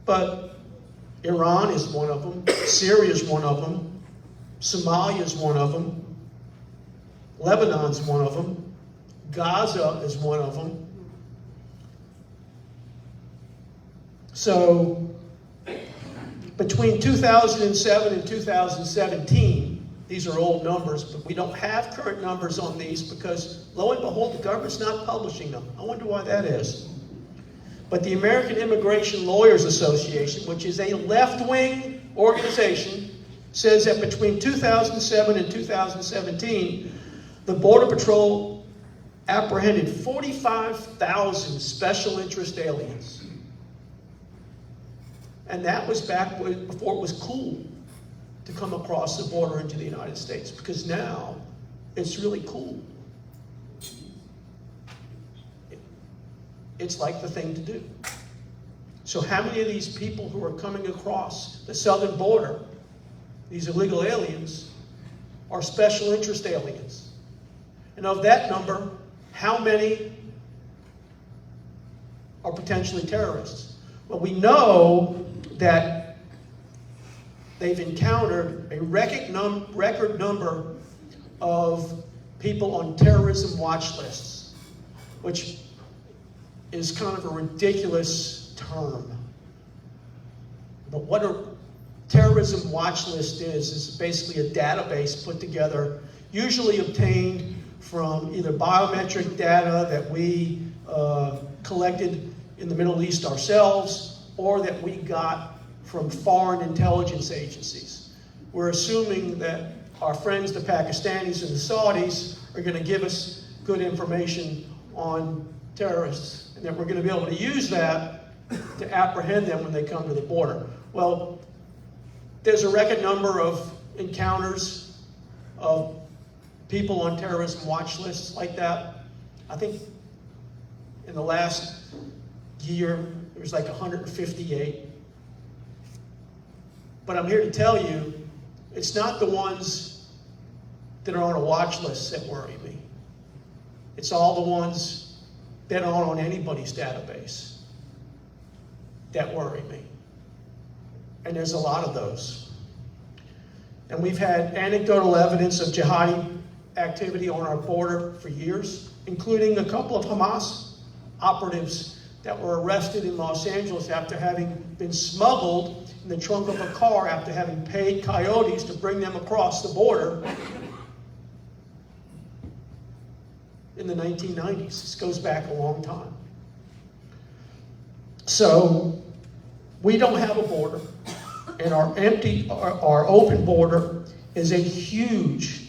but Iran is one of them, Syria is one of them, Somalia is one of them, Lebanon's one of them, Gaza is one of them. So, between 2007 and 2017, these are old numbers, but we don't have current numbers on these because, lo and behold, the government's not publishing them. I wonder why that is. But the American Immigration Lawyers Association, which is a left-wing organization, says that between 2007 and 2017, the Border Patrol apprehended 45,000 special interest aliens. And that was back before it was cool to come across the border into the United States, because now it's really cool. It's like the thing to do. So how many of these people who are coming across the southern border, these illegal aliens, are special interest aliens? And of that number, how many are potentially terrorists. Well, we know that they've encountered a record number of people on terrorism watch lists, which is kind of a ridiculous term. But what a terrorism watch list is basically a database put together, usually obtained from either biometric data that we collected in the Middle East ourselves, or that we got from foreign intelligence agencies. We're assuming that our friends, the Pakistanis and the Saudis, are going to give us good information on terrorists, and that we're going to be able to use that to apprehend them when they come to the border. Well, there's a record number of encounters of people on terrorism watch lists like that. I think in the last year, there was like 158. But I'm here to tell you, it's not the ones that are on a watch list that worry me. It's all the ones that aren't on anybody's database that worry me. And there's a lot of those. And we've had anecdotal evidence of jihadi activity on our border for years, including a couple of Hamas operatives that were arrested in Los Angeles after having been smuggled in the trunk of a car after having paid coyotes to bring them across the border in the 1990s. This goes back a long time. So we don't have a border, and our open border is a huge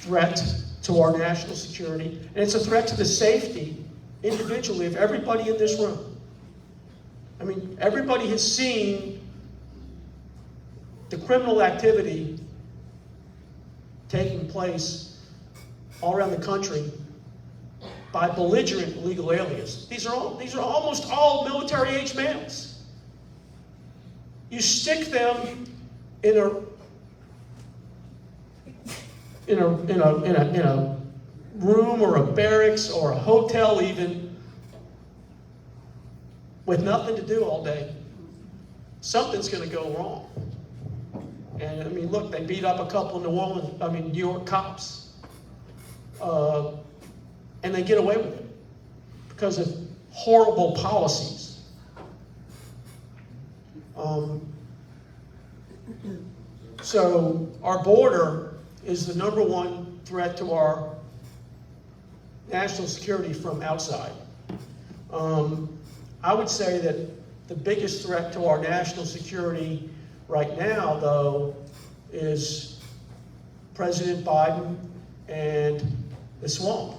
threat to our national security, and it's a threat to the safety individually of everybody in this room. I mean, everybody has seen the criminal activity taking place all around the country by belligerent illegal aliens. These are almost all military-age males. You stick them in a room or a barracks or a hotel even, with nothing to do all day, something's going to go wrong. And I mean, look, they beat up a couple New York cops, and they get away with it because of horrible policies. So our border is the number one threat to our national security from outside. I would say that the biggest threat to our national security right now, though, is President Biden and the swamp.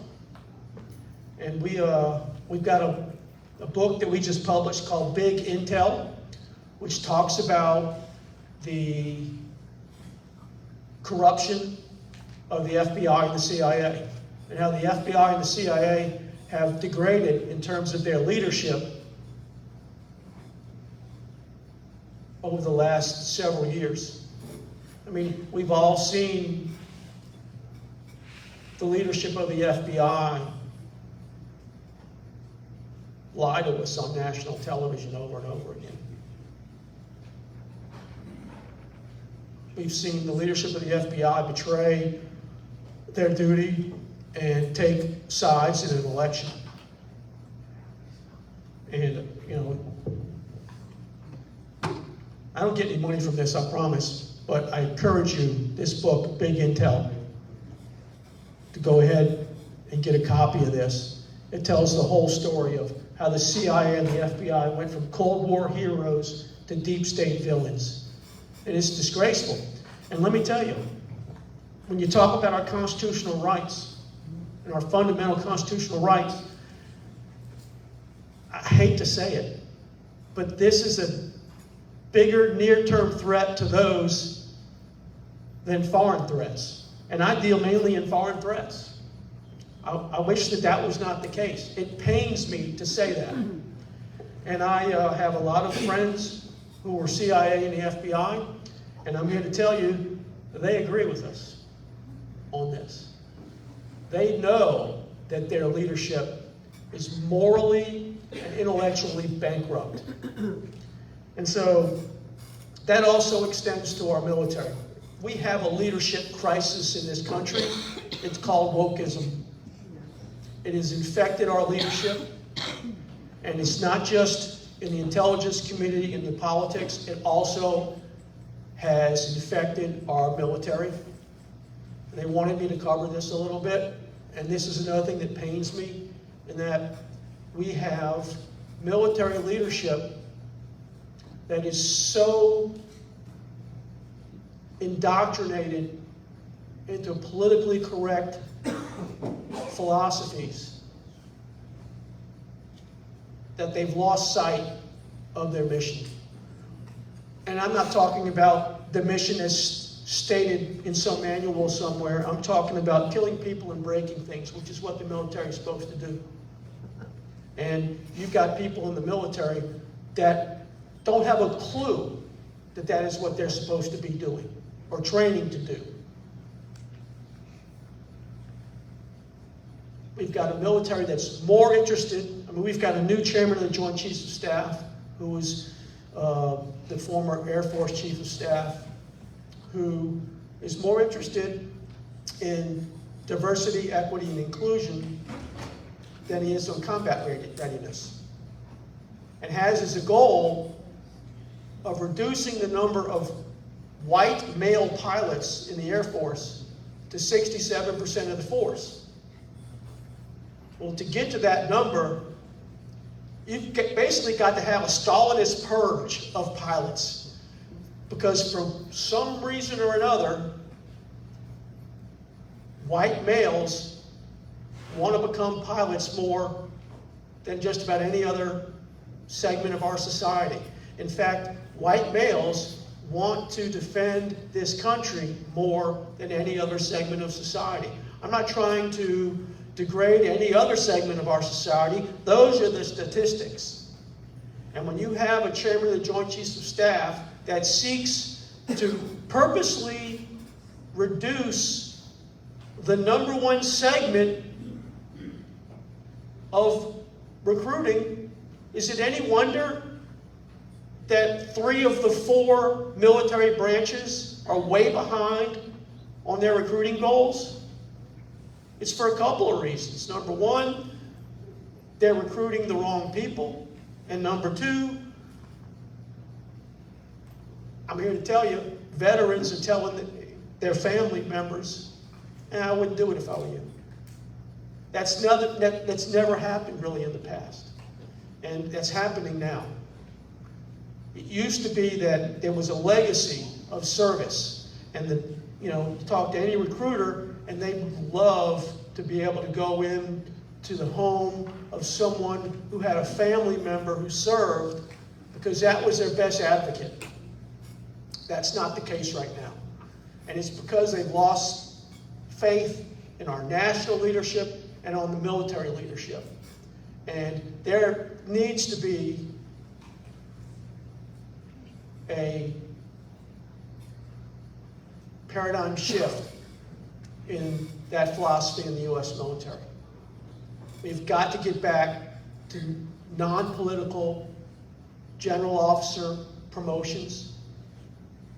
And we've got a book that we just published called Big Intel, which talks about the corruption of the FBI and the CIA, and how the FBI and the CIA have degraded in terms of their leadership over the last several years. I mean, we've all seen the leadership of the FBI lie to us on national television over and over again. We've seen the leadership of the FBI betray their duty and take sides in an election. And, you know, I don't get any money from this, I promise, but I encourage you, this book, Big Intel, to go ahead and get a copy of this. It tells the whole story of how the CIA and the FBI went from Cold War heroes to deep state villains. And it's disgraceful. And let me tell you, when you talk about our constitutional rights and our fundamental constitutional rights, I hate to say it, but this is a bigger near-term threat to those than foreign threats. And I deal mainly in foreign threats. I wish that was not the case. It pains me to say that. And I have a lot of friends who were CIA and the FBI, and I'm here to tell you that they agree with us on this. They know that their leadership is morally and intellectually bankrupt. And so that also extends to our military. We have a leadership crisis in this country. It's called wokeism. It has infected our leadership, and it's not just in the intelligence community, in the politics, it also has infected our military. They wanted me to cover this a little bit, and this is another thing that pains me, in that we have military leadership that is so indoctrinated into politically correct philosophies that they've lost sight of their mission. And I'm not talking about the mission as stated in some manual somewhere. I'm talking about killing people and breaking things, which is what the military is supposed to do. And you've got people in the military that don't have a clue that that is what they're supposed to be doing or training to do. We've got a military that's more interested. I mean, we've got a new chairman of the Joint Chiefs of Staff, who was the former Air Force Chief of Staff, who is more interested in diversity, equity, and inclusion than he is on combat readiness, and has as a goal of reducing the number of white male pilots in the Air Force to 67% of the force. Well, to get to that number, you've basically got to have a Stalinist purge of pilots, because for some reason or another, white males want to become pilots more than just about any other segment of our society. In fact, white males want to defend this country more than any other segment of society. I'm not trying to degrade any other segment of our society. Those are the statistics. And when you have a chairman of the Joint Chiefs of Staff that seeks to purposely reduce the number one segment of recruiting, is it any wonder that 3 of the 4 military branches are way behind on their recruiting goals? It's for a couple of reasons. Number one, they're recruiting the wrong people. And number two, I'm here to tell you, veterans are telling their family members, I wouldn't do it if I were you. That's never happened really in the past. And that's happening now. It used to be that there was a legacy of service, and you talk to any recruiter, and they would love to be able to go in to the home of someone who had a family member who served, because that was their best advocate. That's not the case right now. And it's because they've lost faith in our national leadership and on the military leadership. And there needs to be a paradigm shift in that philosophy in the U.S. military. We've got to get back to non-political general officer promotions.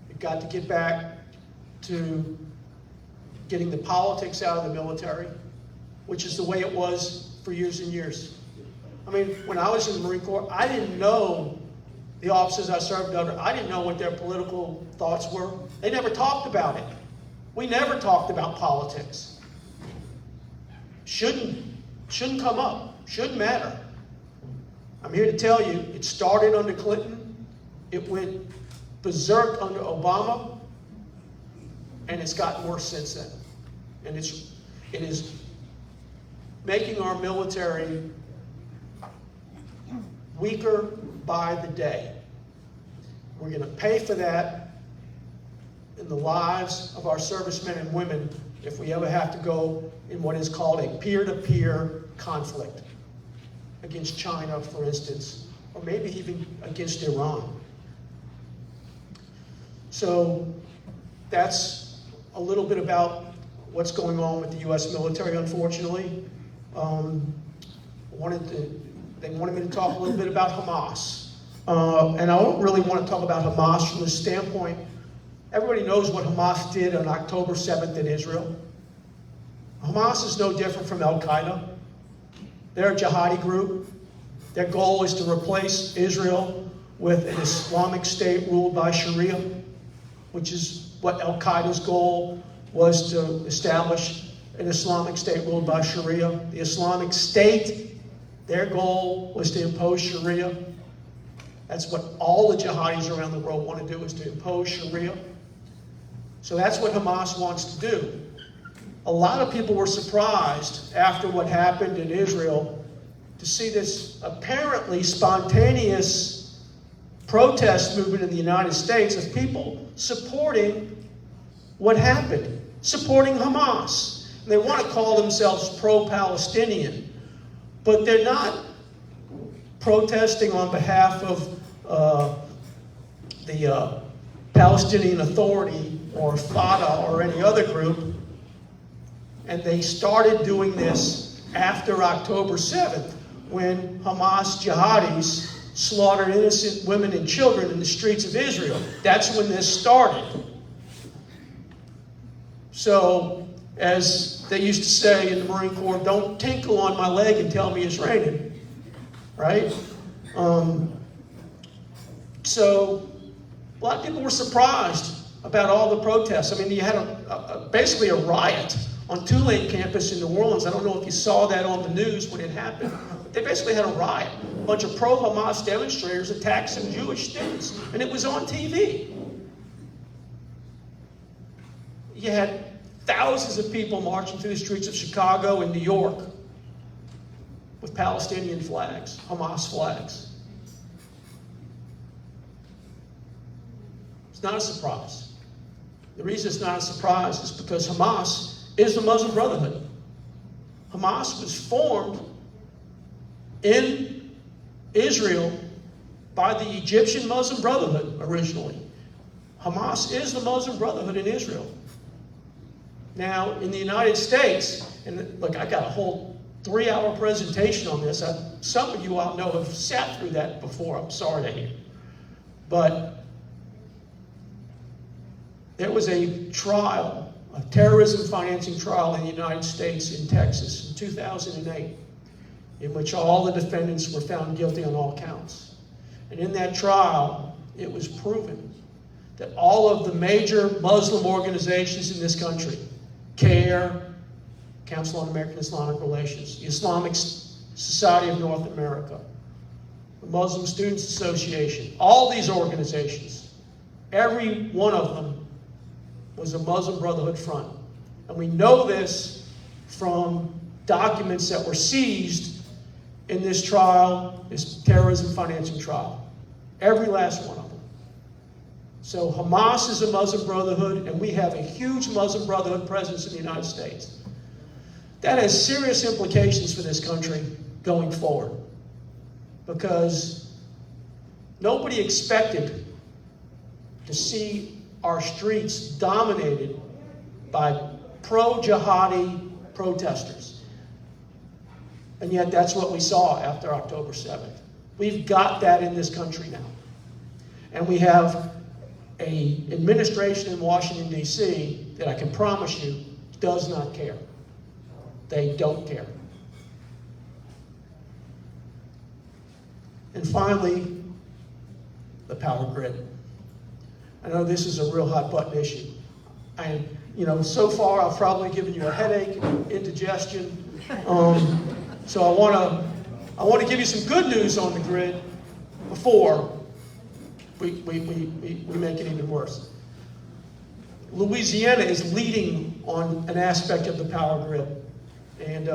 We've got to get back to getting the politics out of the military, which is the way it was for years and years. I mean, when I was in the Marine Corps, I didn't know the officers I served under. I didn't know what their political thoughts were. They never talked about it. We never talked about politics. Shouldn't come up. Shouldn't matter. I'm here to tell you, it started under Clinton. It went berserk under Obama. And it's gotten worse since then. And it is making our military weaker by the day. We're going to pay for that in the lives of our servicemen and women if we ever have to go in what is called a peer-to-peer conflict against China, for instance, or maybe even against Iran. So that's a little bit about what's going on with the U.S. military, unfortunately. I wanted to They wanted me to talk a little bit about Hamas. And I don't really want to talk about Hamas from the standpoint, everybody knows what Hamas did on October 7th in Israel. Hamas is no different from Al-Qaeda. They're a jihadi group. Their goal is to replace Israel with an Islamic state ruled by Sharia, which is what Al-Qaeda's goal was, to establish an Islamic state ruled by Sharia. The Islamic State, their goal was to impose Sharia. That's what all the jihadis around the world want to do, is to impose Sharia. So that's what Hamas wants to do. A lot of people were surprised after what happened in Israel to see this apparently spontaneous protest movement in the United States of people supporting what happened, supporting Hamas. And they want to call themselves pro-Palestinian, but they're not protesting on behalf of the Palestinian Authority or Fatah or any other group. And they started doing this after October 7th, when Hamas jihadis slaughtered innocent women and children in the streets of Israel. That's when this started. So, as they used to say in the Marine Corps, don't tinkle on my leg and tell me it's raining. Right? So, a lot of people were surprised about all the protests. I mean, you had basically a riot on Tulane campus in New Orleans. I don't know if you saw that on the news when it happened. But they basically had a riot. A bunch of pro-Hamas demonstrators attacked some Jewish students, and it was on TV. You had thousands of people marching through the streets of Chicago and New York with Palestinian flags, Hamas flags. It's not a surprise. The reason it's not a surprise is because Hamas is the Muslim Brotherhood. Hamas was formed in Israel by the Egyptian Muslim Brotherhood originally. Hamas is the Muslim Brotherhood in Israel. Now, in the United States, and look, I got a whole 3-hour presentation on this. Some of you I know have sat through that before. I'm sorry to hear. But there was a trial, a terrorism financing trial in the United States in Texas in 2008, in which all the defendants were found guilty on all counts. And in that trial, it was proven that all of the major Muslim organizations in this country, CARE, Council on American Islamic Relations, the Islamic Society of North America, the Muslim Students Association, all these organizations, every one of them was a Muslim Brotherhood front. And we know this from documents that were seized in this trial, this terrorism financing trial. Every last one of them. So Hamas is a Muslim Brotherhood, and we have a huge Muslim Brotherhood presence in the United States. That has serious implications for this country going forward, because nobody expected to see our streets dominated by pro-jihadi protesters. And yet that's what we saw after October 7th. We've got that in this country now. And we have an administration in Washington, D.C. that I can promise you does not care. They don't care. And finally, the power grid. I know this is a real hot button issue. And, so far I've probably given you a headache, indigestion. So I want to give you some good news on the grid before we make it even worse. Louisiana is leading on an aspect of the power grid. And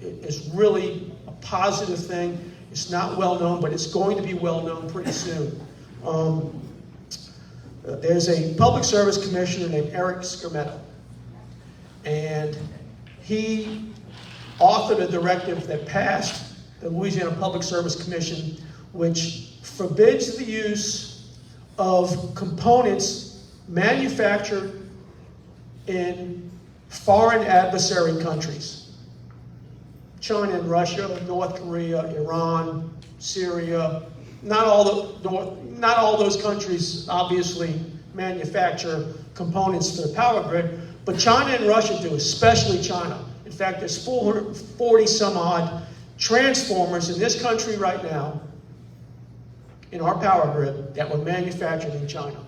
it's really a positive thing. It's not well known, but it's going to be well known pretty soon. There's a public service commissioner named Eric Scarmetta, and he authored a directive that passed the Louisiana Public Service Commission, which forbids the use of components manufactured in foreign adversary countries. China and Russia, North Korea, Iran, Syria. Not all those countries obviously manufacture components for the power grid, but China and Russia do, especially China. In fact, there's 440 some odd transformers in this country right now, in our power grid, that were manufactured in China,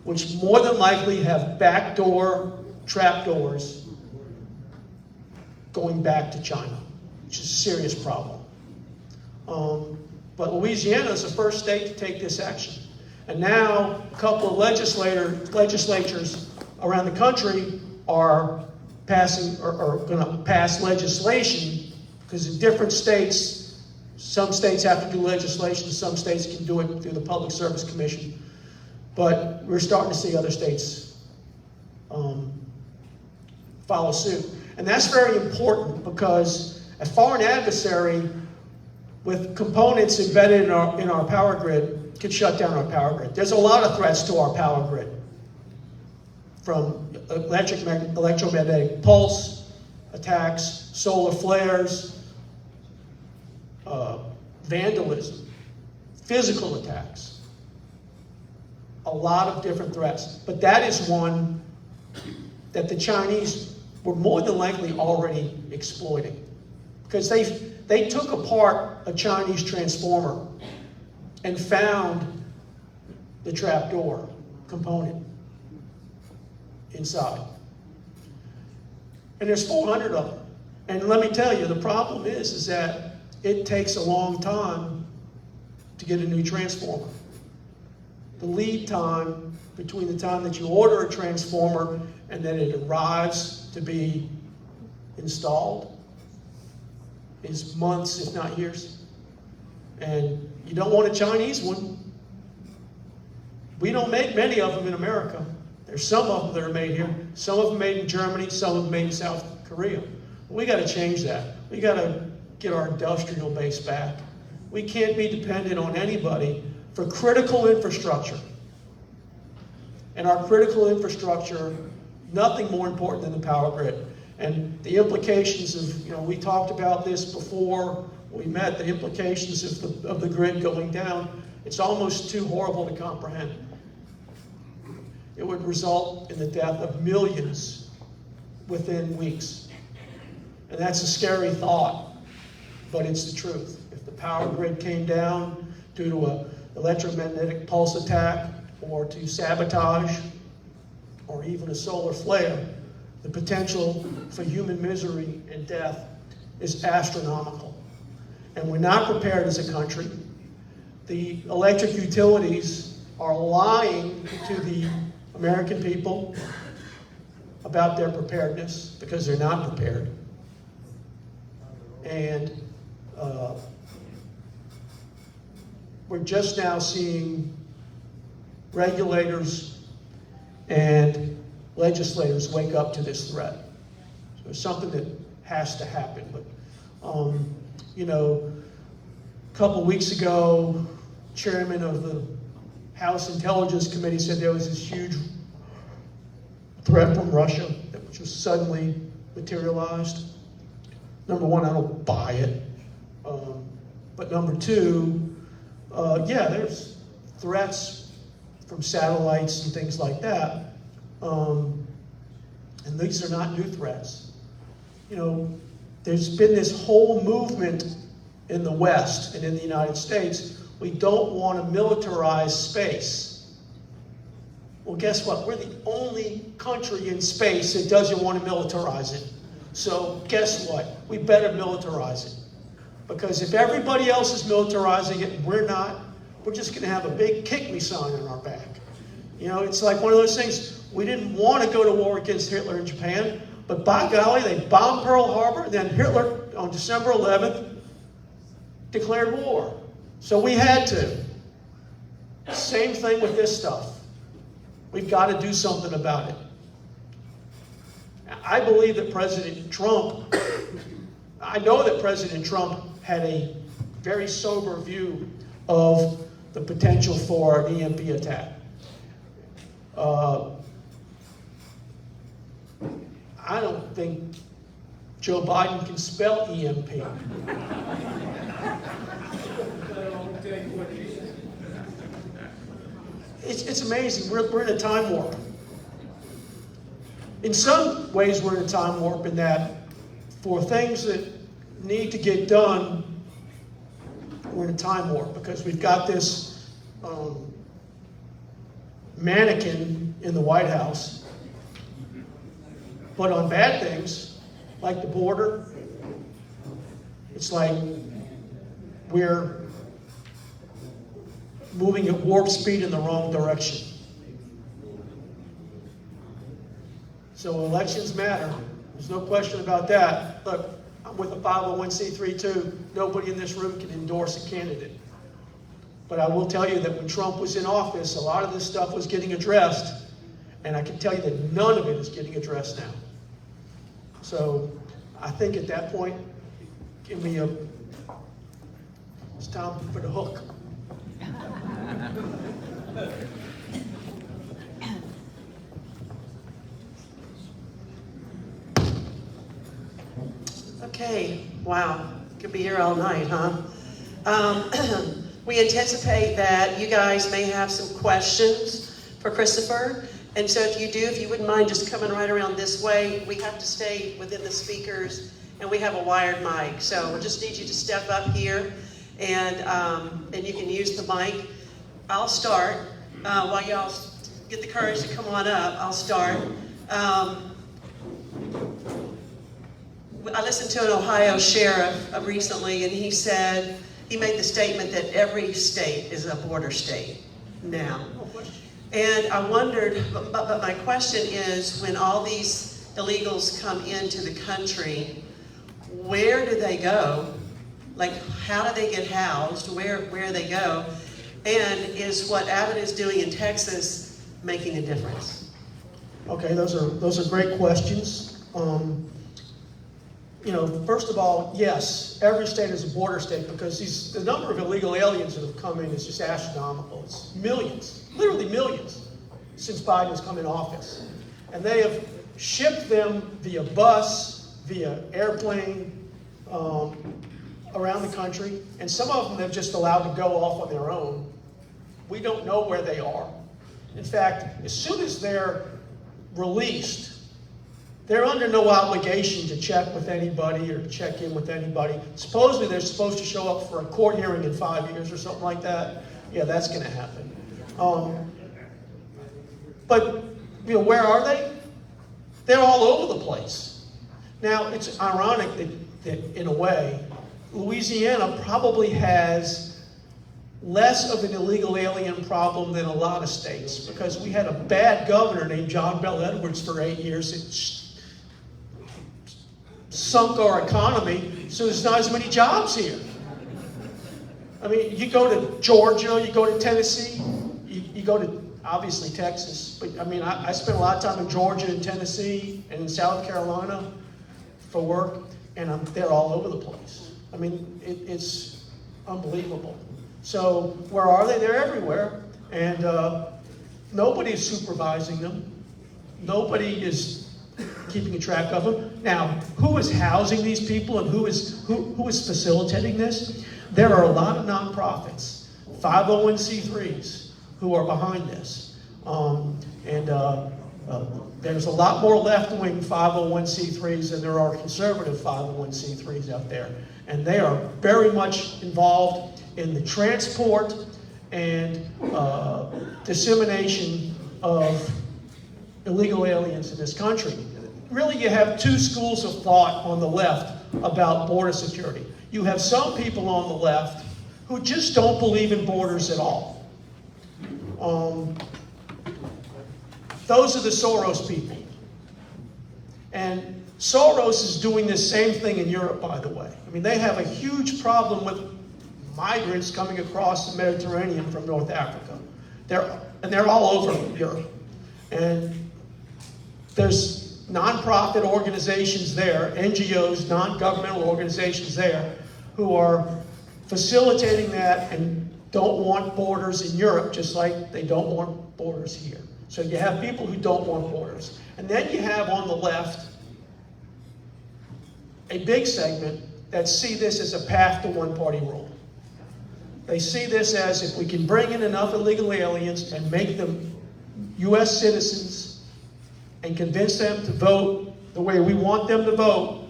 which more than likely have backdoor trapdoors going back to China, which is a serious problem. But Louisiana is the first state to take this action. And now a couple of legislatures around the country are passing or going to pass legislation, because in different states, some states have to do legislation, some states can do it through the Public Service Commission. But we're starting to see other states follow suit. And that's very important, because a foreign adversary with components embedded in our power grid could shut down our power grid. There's a lot of threats to our power grid, from electromagnetic pulse attacks, solar flares, vandalism, physical attacks. A lot of different threats. But that is one that the Chinese were more than likely already exploiting, because they took apart a Chinese transformer and found the trapdoor component inside. And there's 400 of them. And let me tell you, the problem is that it takes a long time to get a new transformer. The lead time between the time that you order a transformer and then it arrives to be installed is months, if not years. And you don't want a Chinese one. We don't make many of them in America. There's some of them that are made here, some of them made in Germany, some of them made in South Korea. We got to change that. We got to get our industrial base back. We can't be dependent on anybody for critical infrastructure. And our critical infrastructure, nothing more important than the power grid. And the implications of, we talked about this before we met, the implications of the grid going down, it's almost too horrible to comprehend. It would result in the death of millions within weeks. And that's a scary thought, but it's the truth. If the power grid came down due to an electromagnetic pulse attack, or to sabotage, or even a solar flare, the potential for human misery and death is astronomical. And we're not prepared as a country. The electric utilities are lying to the American people about their preparedness, because they're not prepared. And we're just now seeing regulators and legislators wake up to this threat. So it's something that has to happen. But, a couple weeks ago, chairman of the House Intelligence Committee said there was this huge threat from Russia that just suddenly materialized. Number one, I don't buy it. But number two, there's threats from satellites and things like that. And these are not new threats. There's been this whole movement in the West and in the United States. We don't want to militarize space. Well, guess what? We're the only country in space that doesn't want to militarize it. So guess what? We better militarize it. Because if everybody else is militarizing it and we're not, we're just going to have a big kick me sign on our back. It's like one of those things. We didn't want to go to war against Hitler in Japan, but by golly, they bombed Pearl Harbor, and then Hitler, on December 11th, declared war. So we had to. Same thing with this stuff. We've got to do something about it. I believe that I know that President Trump had a very sober view of the potential for an EMP attack. I don't think Joe Biden can spell EMP. It's amazing. We're in a time warp. In some ways, we're in a time warp in that for things that need to get done, we're in a time warp because we've got this mannequin in the White House. But on bad things, like the border, it's like we're moving at warp speed in the wrong direction. So elections matter. There's no question about that. Look, I'm with a 501c3 too. Nobody in this room can endorse a candidate. But I will tell you that when Trump was in office, a lot of this stuff was getting addressed. And I can tell you that none of it is getting addressed now. So I think at that point, it's time for the hook. Okay, wow, could be here all night, huh? We anticipate that you guys may have some questions for Christopher. And so if you wouldn't mind just coming right around this way, we have to stay within the speakers and we have a wired mic. So we'll just need you to step up here and you can use the mic. I'll start while y'all get the courage to come on up. I'll start. I listened to an Ohio sheriff recently, and he made the statement that every state is a border state now. And I wondered, but my question is, when all these illegals come into the country, where do they go? Like, how do they get housed? Where they go? And is what Abbott is doing in Texas making a difference? Okay, those are great questions. First of all, yes, every state is a border state because the number of illegal aliens that have come in is just astronomical. It's millions, literally millions, since Biden has come in office. And they have shipped them via bus, via airplane, around the country. And some of them they've just allowed to go off on their own. We don't know where they are. In fact, as soon as they're released, they're under no obligation to check with anybody or to check in with anybody. Supposedly they're supposed to show up for a court hearing in 5 years or something like that. Yeah, that's going to happen. But where are they? They're all over the place. Now, it's ironic that in a way, Louisiana probably has less of an illegal alien problem than a lot of states because we had a bad governor named John Bell Edwards for 8 years. It sunk our economy, so there's not as many jobs here. I mean, you go to Georgia, you go to Tennessee, you go to, obviously, Texas. But, I mean, I spent a lot of time in Georgia and Tennessee and in South Carolina for work, and they're all over the place. I mean, it's unbelievable. So where are they? They're everywhere, and nobody's supervising them. Nobody is keeping a track of them. Now, who is housing these people and who is facilitating this? There are a lot of nonprofits, 501c3s, who are behind this. There's a lot more left-wing 501c3s than there are conservative 501c3s out there. And they are very much involved in the transport and dissemination of illegal aliens in this country. Really, you have two schools of thought on the left about border security. You have some people on the left who just don't believe in borders at all. Those are the Soros people. And Soros is doing this same thing in Europe, by the way. I mean, they have a huge problem with migrants coming across the Mediterranean from North Africa. They're all over Europe. And there's nonprofit organizations there, NGOs, non-governmental organizations there, who are facilitating that and don't want borders in Europe, just like they don't want borders here. So you have people who don't want borders. And then you have on the left a big segment that see this as a path to one-party rule. They see this as if we can bring in enough illegal aliens and make them U.S. citizens and convince them to vote the way we want them to vote,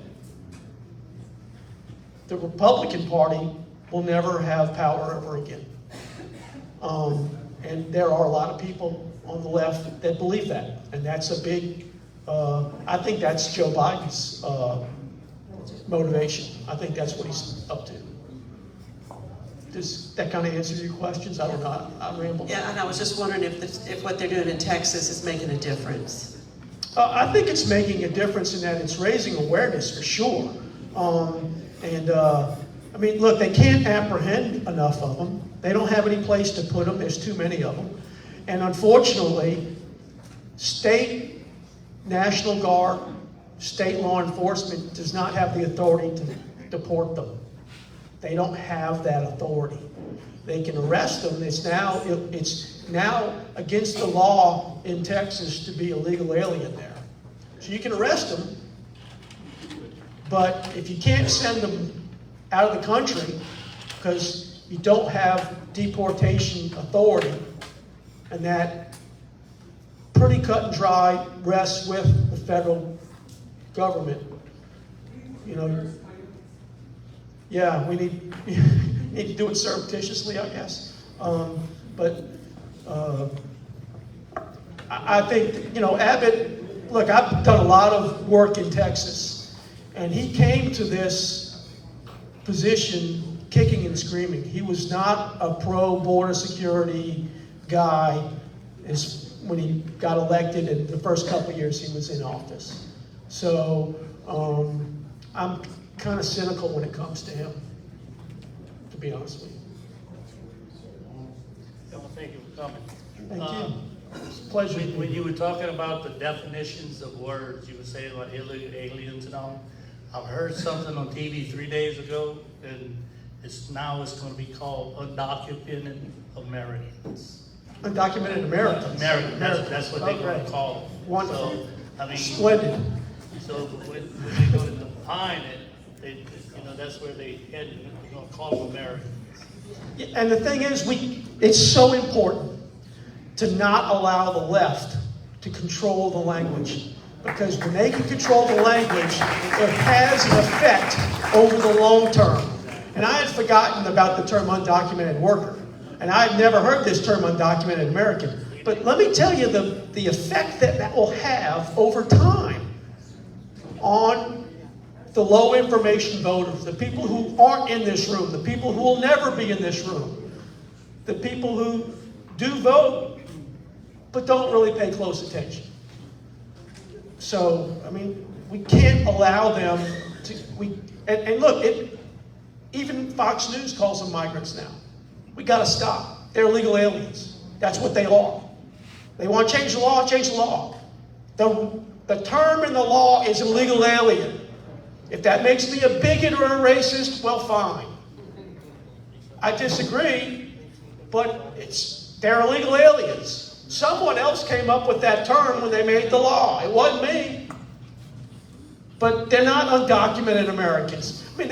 the Republican Party will never have power ever again. And there are a lot of people on the left that believe that. And that's a big, I think that's Joe Biden's motivation. I think that's what he's up to. Does that kind of answer your questions? I don't know. I rambled. Yeah, and I was just wondering if what they're doing in Texas is making a difference. I think it's making a difference in that it's raising awareness for sure. I mean, look, they can't apprehend enough of them. They don't have any place to put them. There's too many of them. And unfortunately, state, National Guard, state law enforcement does not have the authority to deport them. They don't have that authority. They can arrest them. It's now against the law in Texas to be a legal alien there. So you can arrest them, but if you can't send them out of the country because you don't have deportation authority, and that pretty cut and dry rests with the federal government. You know, yeah, we need to do it surreptitiously, I guess. I think, you know, Abbott, look, I've done a lot of work in Texas, and he came to this position kicking and screaming. He was not a pro-border security guy when he got elected in the first couple of years he was in office. So I'm kind of cynical when it comes to him, to be honest with you. Thank you for coming. Thank you. It's a pleasure. When you were talking about the definitions of words, you were saying about illegal aliens and all. I've heard something on TV 3 days ago, and it's going to be called undocumented Americans. Undocumented Americans. American, that's what they're going to call it. Wonderful. So, I mean, Splendid. so when they go to define it, that's where they head. They're going to call them Americans. And the thing is, it's so important to not allow the left to control the language. Because when they can control the language, it has an effect over the long term. And I had forgotten about the term undocumented worker. And I had never heard this term undocumented American. But let me tell you the effect that will have over time on the low information voters, the people who aren't in this room, the people who will never be in this room, the people who do vote but don't really pay close attention. So, I mean, we can't allow them to, and look, even Fox News calls them migrants now. We got to stop. They're illegal aliens. That's what they are. They want to change the law, change the law. The term in the law is illegal alien. If that makes me a bigot or a racist, well, fine. I disagree, but they're illegal aliens. Someone else came up with that term when they made the law. It wasn't me. But they're not undocumented Americans. I mean,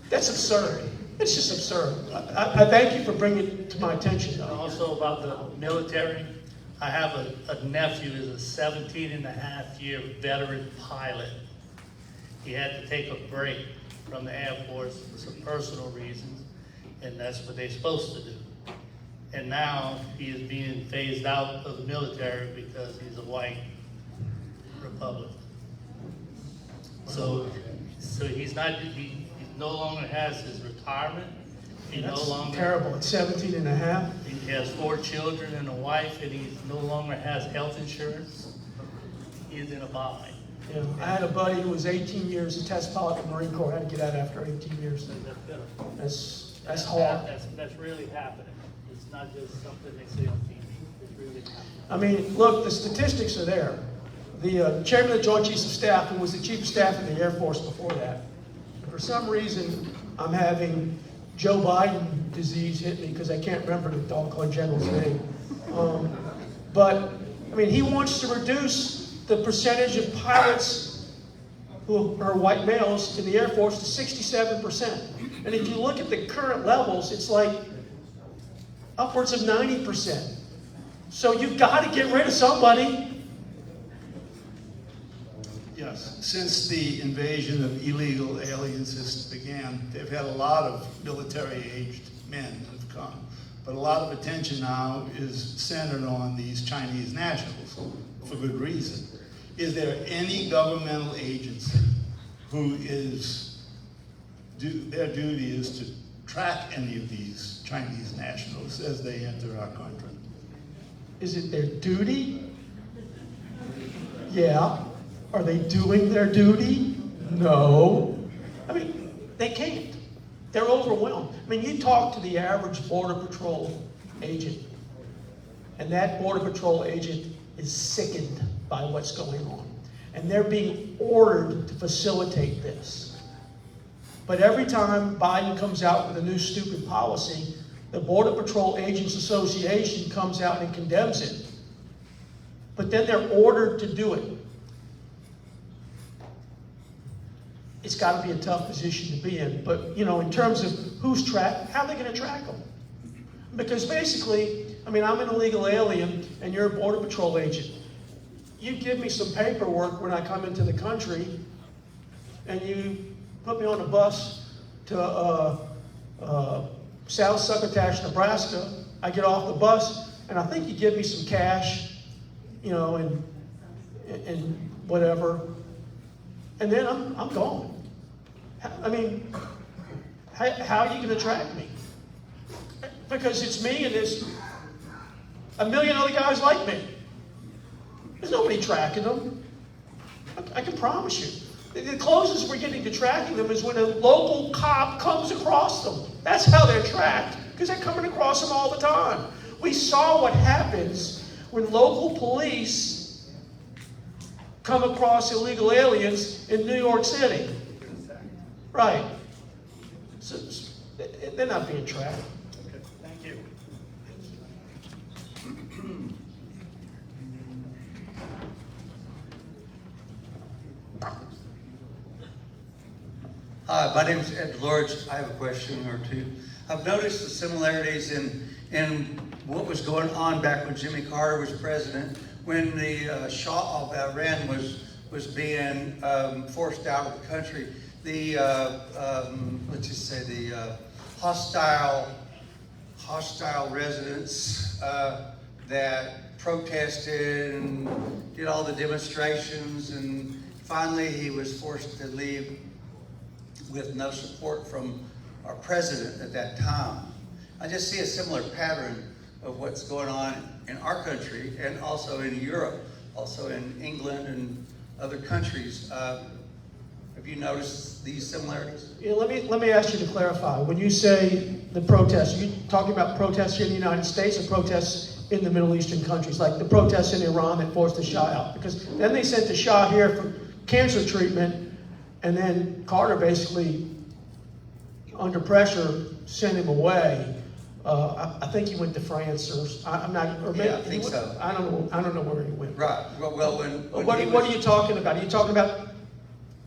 that's absurd. It's just absurd. I thank you for bringing it to my attention. And also about the military, I have a nephew who's a 17-and-a-half-year veteran pilot. He had to take a break from the Air Force for some personal reasons, and that's what they're supposed to do. And now he is being phased out of the military because he's a white Republican. So he no longer has his retirement. He That's no longer terrible. At 17 and a half. He has 4 children and a wife, and he no longer has health insurance. He's in a bind. Yeah, I had a buddy who was 18 years a test pilot in the Marine Corps, had to get out after 18 years. That's hard. That's really happening. It's not just something they say on TV. It's really happening. I mean, look, the statistics are there. The chairman of the Joint Chiefs of Staff, who was the chief of staff in the Air Force before that, for some reason, I'm having Joe Biden disease hit me because I can't remember the doggone general's name. But, I mean, he wants to reduce the percentage of pilots who are white males in the Air Force to 67%. And if you look at the current levels, it's like upwards of 90%. So you've got to get rid of somebody. Yes, since the invasion of illegal aliens began, they've had a lot of military-aged men who've come. But a lot of attention now is centered on these Chinese nationals, for good reason. Is there any governmental agency who their duty is to track any of these Chinese nationals as they enter our country? Is it their duty? Yeah. Are they doing their duty? No. I mean, they can't. They're overwhelmed. I mean, you talk to the average Border Patrol agent, and that Border Patrol agent is sickened by what's going on. And they're being ordered to facilitate this. But every time Biden comes out with a new stupid policy, the Border Patrol Agents Association comes out and condemns it. But then they're ordered to do it. It's got to be a tough position to be in. But, you know, in terms of how are they going to track them? Because basically, I mean, I'm an illegal alien and you're a Border Patrol agent. You give me some paperwork when I come into the country and you put me on a bus to South Succotash, Nebraska. I get off the bus and I think you give me some cash, you know, and whatever. And then I'm gone. I mean, how are you going to track me? Because it's me and there's a million other guys like me. There's nobody tracking them. I can promise you. The closest we're getting to tracking them is when a local cop comes across them. That's how they're tracked, because they're coming across them all the time. We saw what happens when local police come across illegal aliens in New York City. Right. So, they're not being tracked. Okay, thank you. Hi, my name is Ed Lords. I have a question or two. I've noticed the similarities in what was going on back when Jimmy Carter was president, when the Shah of Iran was being forced out of the country. The let's just say the hostile residents that protested and did all the demonstrations, and finally he was forced to leave with no support from our president at that time. I just see a similar pattern of what's going on in our country and also in Europe, also in England and other countries. Have you noticed these similarities? Yeah, let me ask you to clarify. When you say the protests, are you talking about protests here in the United States or protests in the Middle Eastern countries, like the protests in Iran that forced the Shah out? Because then they sent the Shah here for cancer treatment, and then Carter basically, under pressure, sent him away. I think he went to France, or I'm not. Or maybe yeah, I think so. I don't know where he went. Right. Well, What are you talking about? Are you talking about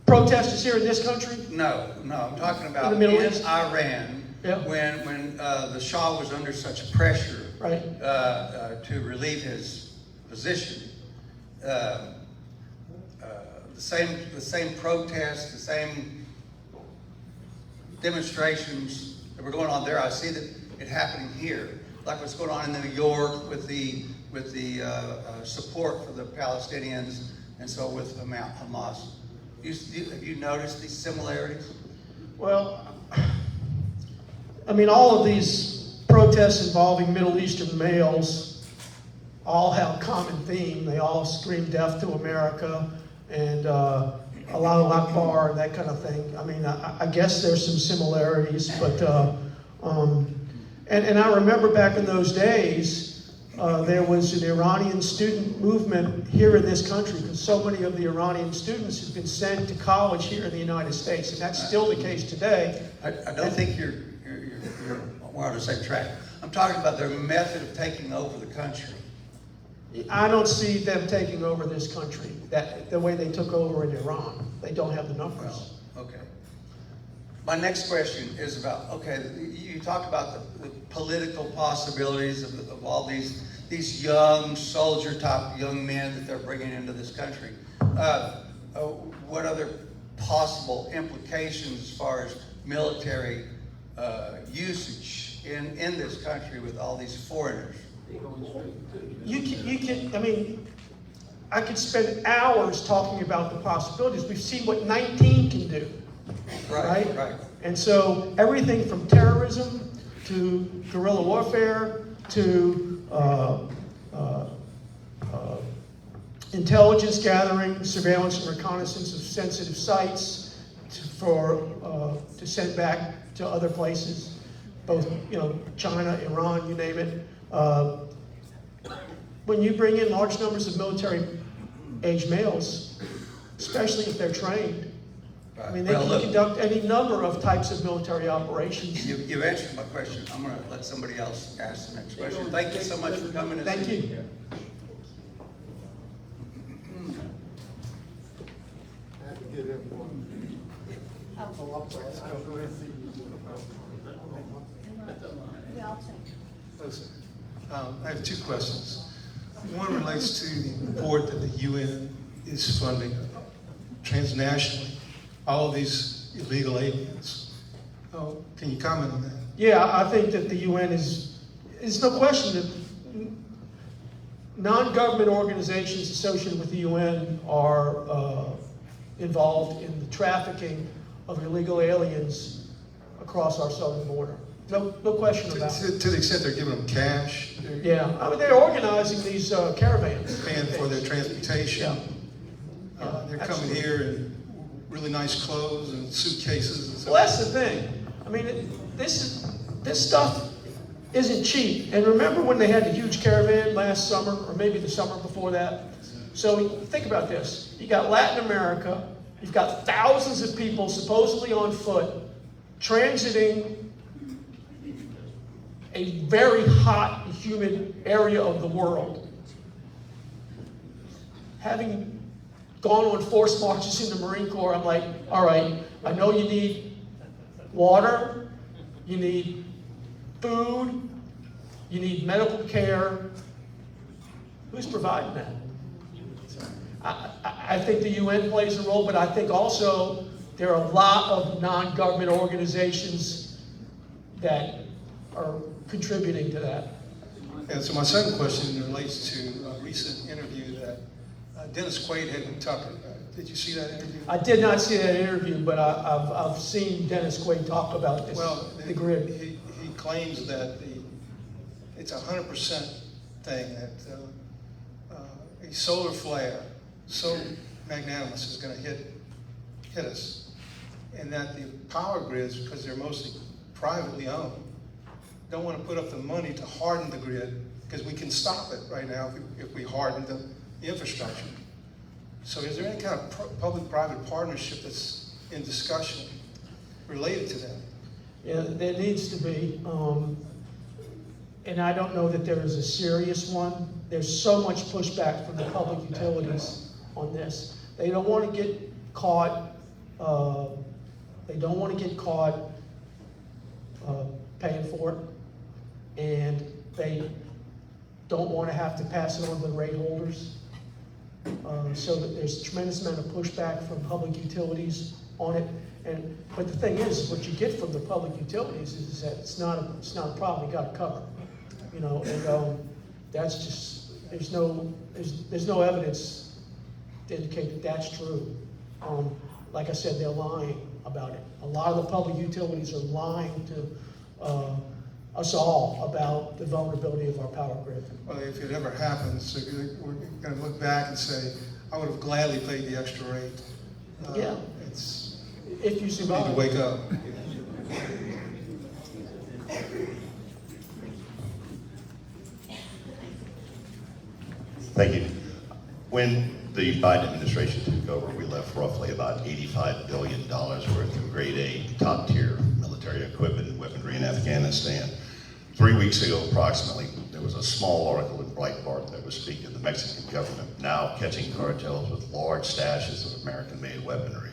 protesters here in this country? No, I'm talking about In the Middle in East? Iran, Yeah. when the Shah was under such pressure, Right. To relieve his position. The same protests, the same demonstrations that were going on there. I see that it happening here, like what's going on in New York with the support for the Palestinians, and so with Hamas. Have you noticed these similarities? Well, I mean, all of these protests involving Middle Eastern males all have a common theme. They all scream death to America and Allahu Akbar and that kind of thing. I mean, I guess there's some similarities, but and I remember back in those days, there was an Iranian student movement here in this country, because so many of the Iranian students have been sent to college here in the United States, and that's still the case today. I don't think you're on the same track. I'm talking about their method of taking over the country. I don't see them taking over this country the way they took over in Iran. They don't have the numbers. Well, okay. My next question is about, okay, you talked about the political possibilities of all these young soldier-type young men that they're bringing into this country. What other possible implications as far as military usage in this country with all these foreigners? You can, I mean, I could spend hours talking about the possibilities. We've seen what 19 can do, right? Right. And so everything from terrorism to guerrilla warfare to intelligence gathering, surveillance and reconnaissance of sensitive sites to send back to other places, both China, Iran, you name it. When you bring in large numbers of military-age males, especially if they're trained, I mean, they can conduct any number of types of military operations. You answered my question. I'm going to let somebody else ask the next question. Thank you so much for coming. Thank you. I have two questions. One relates to the report that the UN is funding transnationally all of these illegal aliens. Can you comment on that? Yeah, I think that the UN it's no question that non-government organizations associated with the UN are involved in the trafficking of illegal aliens across our southern border. No question about it. To the extent they're giving them cash, Yeah, I mean, they're organizing these caravans. paying for their transportation. They're coming absolutely. here in really nice clothes and suitcases and stuff. Well, that's the thing. I mean, this stuff isn't cheap. And remember when they had the huge caravan last summer, or maybe the summer before that? So think about this. You got Latin America. You've got thousands of people supposedly on foot transiting a very hot, humid area of the world. Having gone on forced marches in the Marine Corps, I'm like, all right, I know you need water, you need food, you need medical care. Who's providing that? I think the UN plays a role, but I think also there are a lot of non-government organizations that are contributing to that. And so my second question relates to a recent interview that Dennis Quaid had been talking about. Did you see that interview? I did not see that interview, but I've seen Dennis Quaid talk about this, the grid. He claims that it's 100% thing that a solar flare so magnanimous is going to hit us, and that the power grids, because they're mostly privately owned, don't want to put up the money to harden the grid, because we can stop it right now if we harden the infrastructure. So is there any kind of public-private partnership that's in discussion related to that? Yeah, there needs to be, and I don't know that there is a serious one. There's so much pushback from the public utilities on this. They don't want to get caught. They don't want to get caught paying for it, and they don't want to have to pass it on to the rate holders. So that there's a tremendous amount of pushback from public utilities on it. But the thing is, what you get from the public utilities is that it's not a problem. You got to cover, and that's just there's no evidence to indicate that that's true. Like I said, they're lying about it. A lot of the public utilities are lying to us all about the vulnerability of our power grid. Well, if it ever happens, we're going to look back and say, I would have gladly paid the extra rate. Yeah. If you We survive. need to wake up. Thank you. When the Biden administration took over, we left roughly about $85 billion worth of grade A, top-tier military equipment and weaponry in Afghanistan. 3 weeks ago, approximately, there was a a small article in Breitbart that was speaking of the Mexican government now catching cartels with large stashes of American-made weaponry.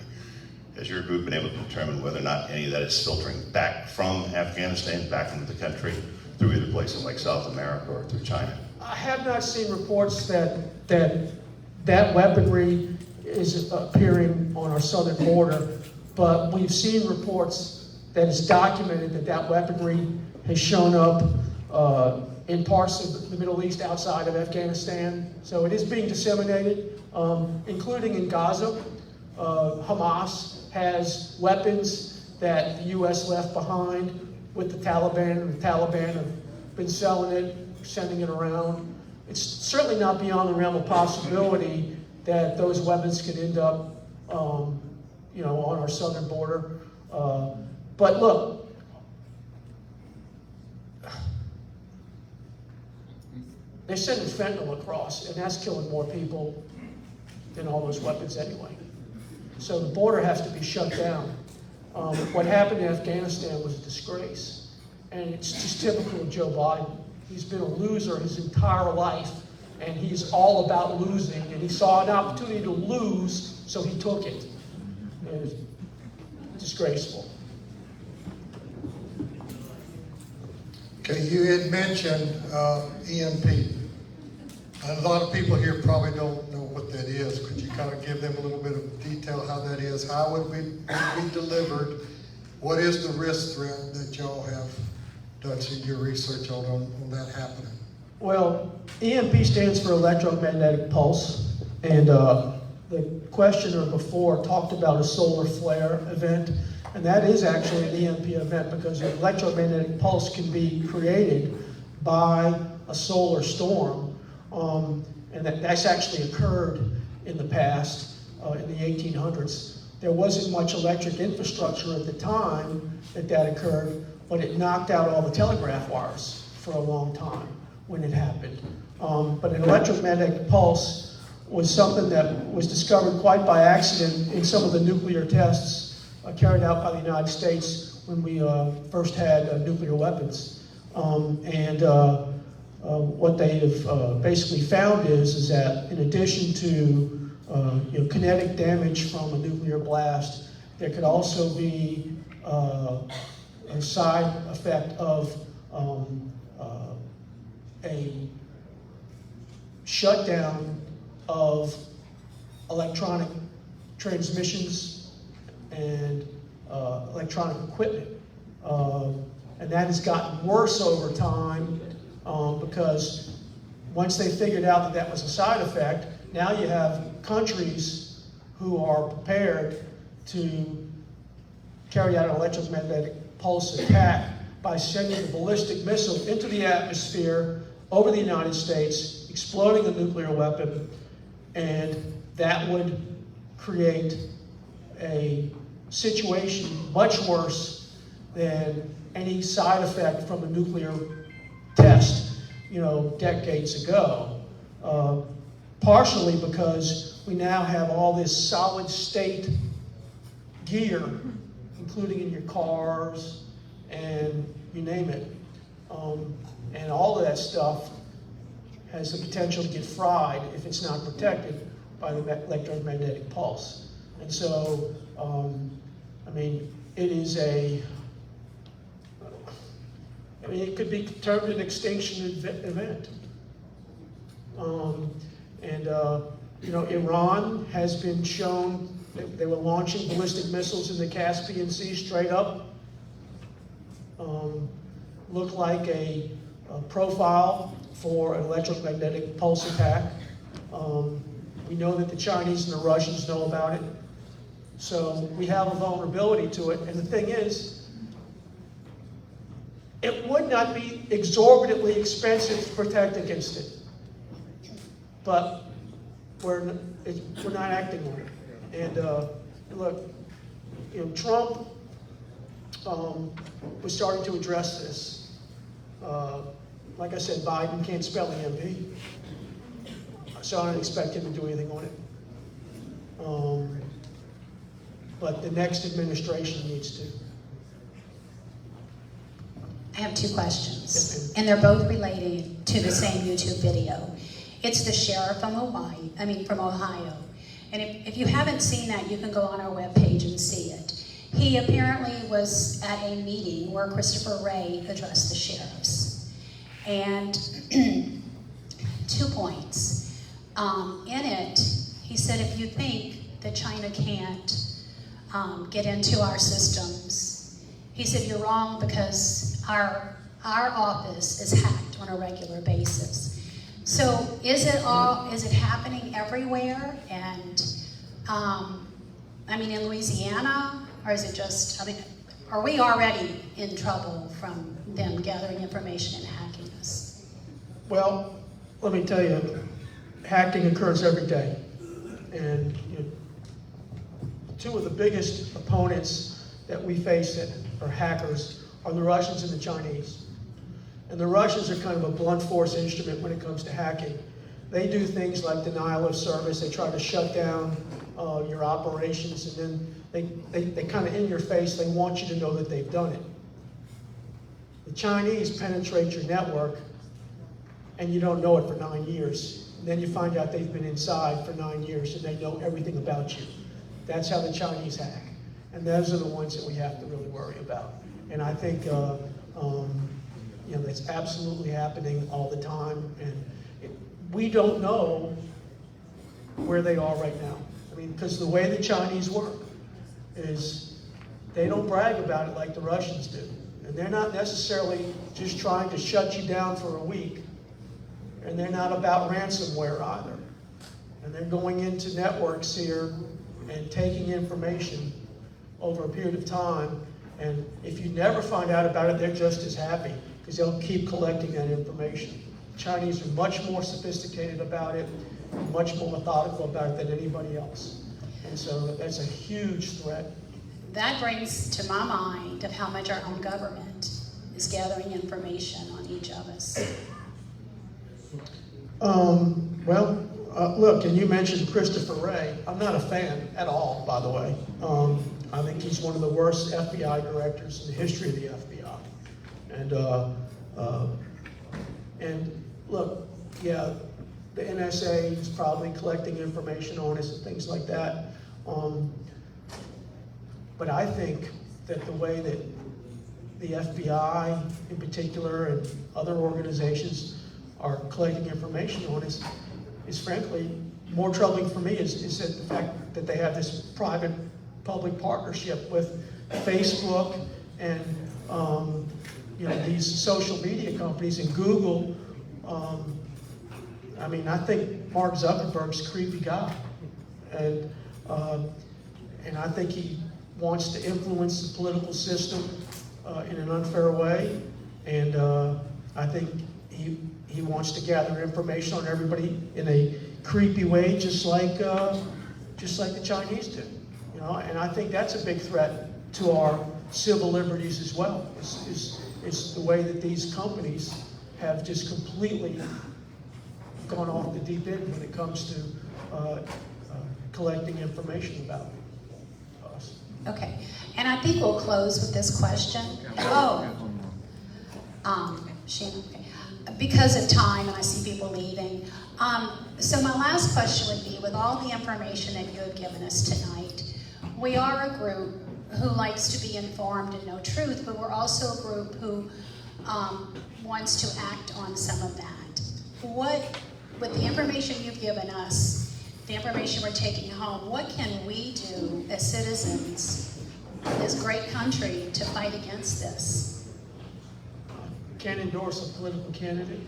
Has your group been able to determine whether or not any of that is filtering back from Afghanistan back into the country through either places like South America or through China? I have not seen reports that weaponry is appearing on our southern border, but we've seen reports that it's documented that weaponry has shown up in parts of the Middle East outside of Afghanistan. So it is being disseminated, including in Gaza. Hamas has weapons that the U.S. left behind with the Taliban. The Taliban have been selling it, sending it around. It's certainly not beyond the realm of possibility that those weapons could end up, on our southern border. But look, they're sending fentanyl across, and that's killing more people than all those weapons anyway. So the border has to be shut down. What happened in Afghanistan was a disgrace, and it's just typical of Joe Biden. He's been a loser his entire life, and he's all about losing, and he saw an opportunity to lose, so he took it. It was disgraceful. Okay, you had mentioned EMP. A lot of people here probably don't know what that is. Could you kind of give them a little bit of detail how that is? How would it be delivered? What is the risk threat that y'all have done some of your research on that happening? Well, EMP stands for electromagnetic pulse, and the questioner before talked about a solar flare event, and that is actually an EMP event because an electromagnetic pulse can be created by a solar storm. And that's actually occurred in the past, in the 1800s. There wasn't much electric infrastructure at the time that occurred, but it knocked out all the telegraph wires for a long time when it happened. But an electromagnetic pulse was something that was discovered quite by accident in some of the nuclear tests carried out by the United States when we first had nuclear weapons. What they have basically found is that in addition to kinetic damage from a nuclear blast, there could also be a side effect of a shutdown of electronic transmissions and electronic equipment. And that has gotten worse over time because once they figured out that was a side effect, now you have countries who are prepared to carry out an electromagnetic pulse attack by sending a ballistic missile into the atmosphere over the United States, exploding a nuclear weapon, and that would create a situation much worse than any side effect from a nuclear test, decades ago. Partially because we now have all this solid state gear, including in your cars and you name it. And all of that stuff has the potential to get fried if it's not protected by the electromagnetic pulse. And so, it is it could be termed an extinction event. Iran has been shown that they were launching ballistic missiles in the Caspian Sea straight up. Looked like a profile for an electromagnetic pulse attack. We know that the Chinese and the Russians know about it. So we have a vulnerability to it. And the thing is, it would not be exorbitantly expensive to protect against it. But we're not acting on it. And look, Trump was starting to address this. Like I said, Biden can't spell EMP, so I don't expect him to do anything on it. But the next administration needs to. I have two questions, Yes, and they're both related to the same YouTube video. It's the sheriff from from Ohio. And if you haven't seen that, you can go on our webpage and see it. He apparently was at a meeting where Christopher Wray addressed the sheriffs. And 2 points. In it, he said, if you think that China can't get into our systems, he said, you're wrong, because our office is hacked on a regular basis. So is it happening everywhere? And in Louisiana, or is it just, are we already in trouble from them gathering information and hacking us? Well, let me tell you, hacking occurs every day. And two of the biggest opponents that we face that are hackers are the Russians and the Chinese. And the Russians are kind of a blunt force instrument when it comes to hacking. They do things like denial of service. They try to shut down your operations, and then they kind of in your face, they want you to know that they've done it. The Chinese penetrate your network, and you don't know it for 9 years. And then you find out they've been inside for 9 years, and they know everything about you. That's how the Chinese hack. And those are the ones that we have to really worry about. And I think that's absolutely happening all the time. And we don't know where they are right now. Because the way the Chinese work is they don't brag about it like the Russians do. And they're not necessarily just trying to shut you down for a week. And they're not about ransomware either. And they're going into networks here and taking information over a period of time. And if you never find out about it, they're just as happy, because they'll keep collecting that information. Chinese are much more sophisticated about it, much more methodical about it than anybody else. And so that's a huge threat. That brings to my mind of how much our own government is gathering information on each of us. Look, and you mentioned Christopher Wray. I'm not a fan at all, by the way. I think he's one of the worst FBI directors in the history of the FBI. And look, yeah, the NSA is probably collecting information on us and things like that. But I think that the way that the FBI in particular and other organizations are collecting information on us is frankly more troubling for me is that the fact that they have this private-public partnership with Facebook and these social media companies and Google. I think Mark Zuckerberg's a creepy guy, and I think he wants to influence the political system in an unfair way, and I think he wants to gather information on everybody in a creepy way, just like the Chinese do. And I think that's a big threat to our civil liberties as well. Is the way that these companies have just completely gone off the deep end when it comes to collecting information about us. Okay, and I think we'll close with this question. Shannon, okay. Because of time, and I see people leaving. So my last question would be, with all the information that you have given us tonight, we are a group who likes to be informed and know truth, but we're also a group who wants to act on some of that. With the information you've given us, the information we're taking home, what can we do as citizens in this great country to fight against this? Can't endorse a political candidate.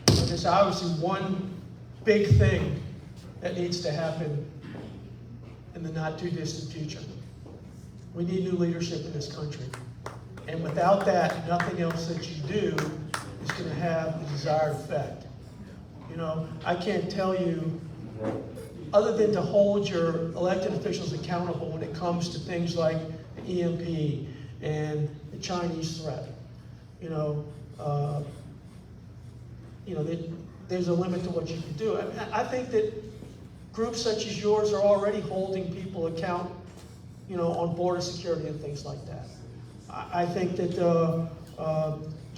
But there's obviously one big thing that needs to happen in the not too distant future. We need new leadership in this country. And without that, nothing else that you do is going to have the desired effect. I can't tell you, other than to hold your elected officials accountable when it comes to things like the EMP and the Chinese threat. There's a limit to what you can do. I think that groups such as yours are already holding people account, on border security and things like that. I think that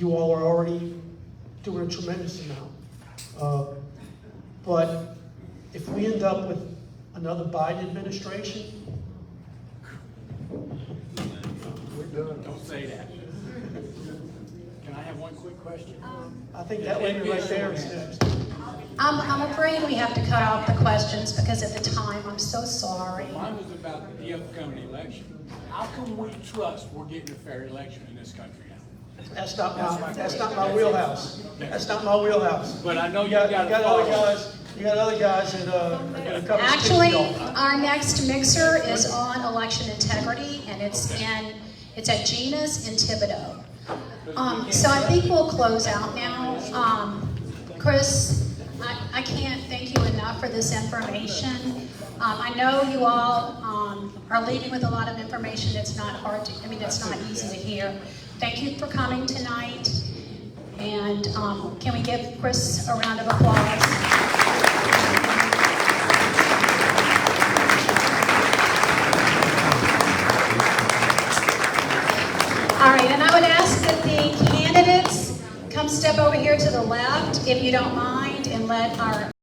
You all are already doing a tremendous amount. But if we end up with another Biden administration, Don't say that. Can I have one quick question? I think that lady right there is next. I'm afraid we have to cut off the questions because of the time. I'm so sorry. Mine was about the upcoming election. How can we trust we're getting a fair election in this country now? That's not my wheelhouse. That's not my wheelhouse. But I know You got other follow. guys. You got other guys that are going to come. Actually, our next mixer is on election integrity, and it's at Gina's in Thibodeau. So I think we'll close out now. Chris, I can't thank you enough for this information. I know you all are leading with a lot of information. It's not hard to, it's not easy to hear. Thank you for coming tonight. And can we give Chris a round of applause? All right, and I would ask that the candidates come step over here to the left, if you don't mind, and let our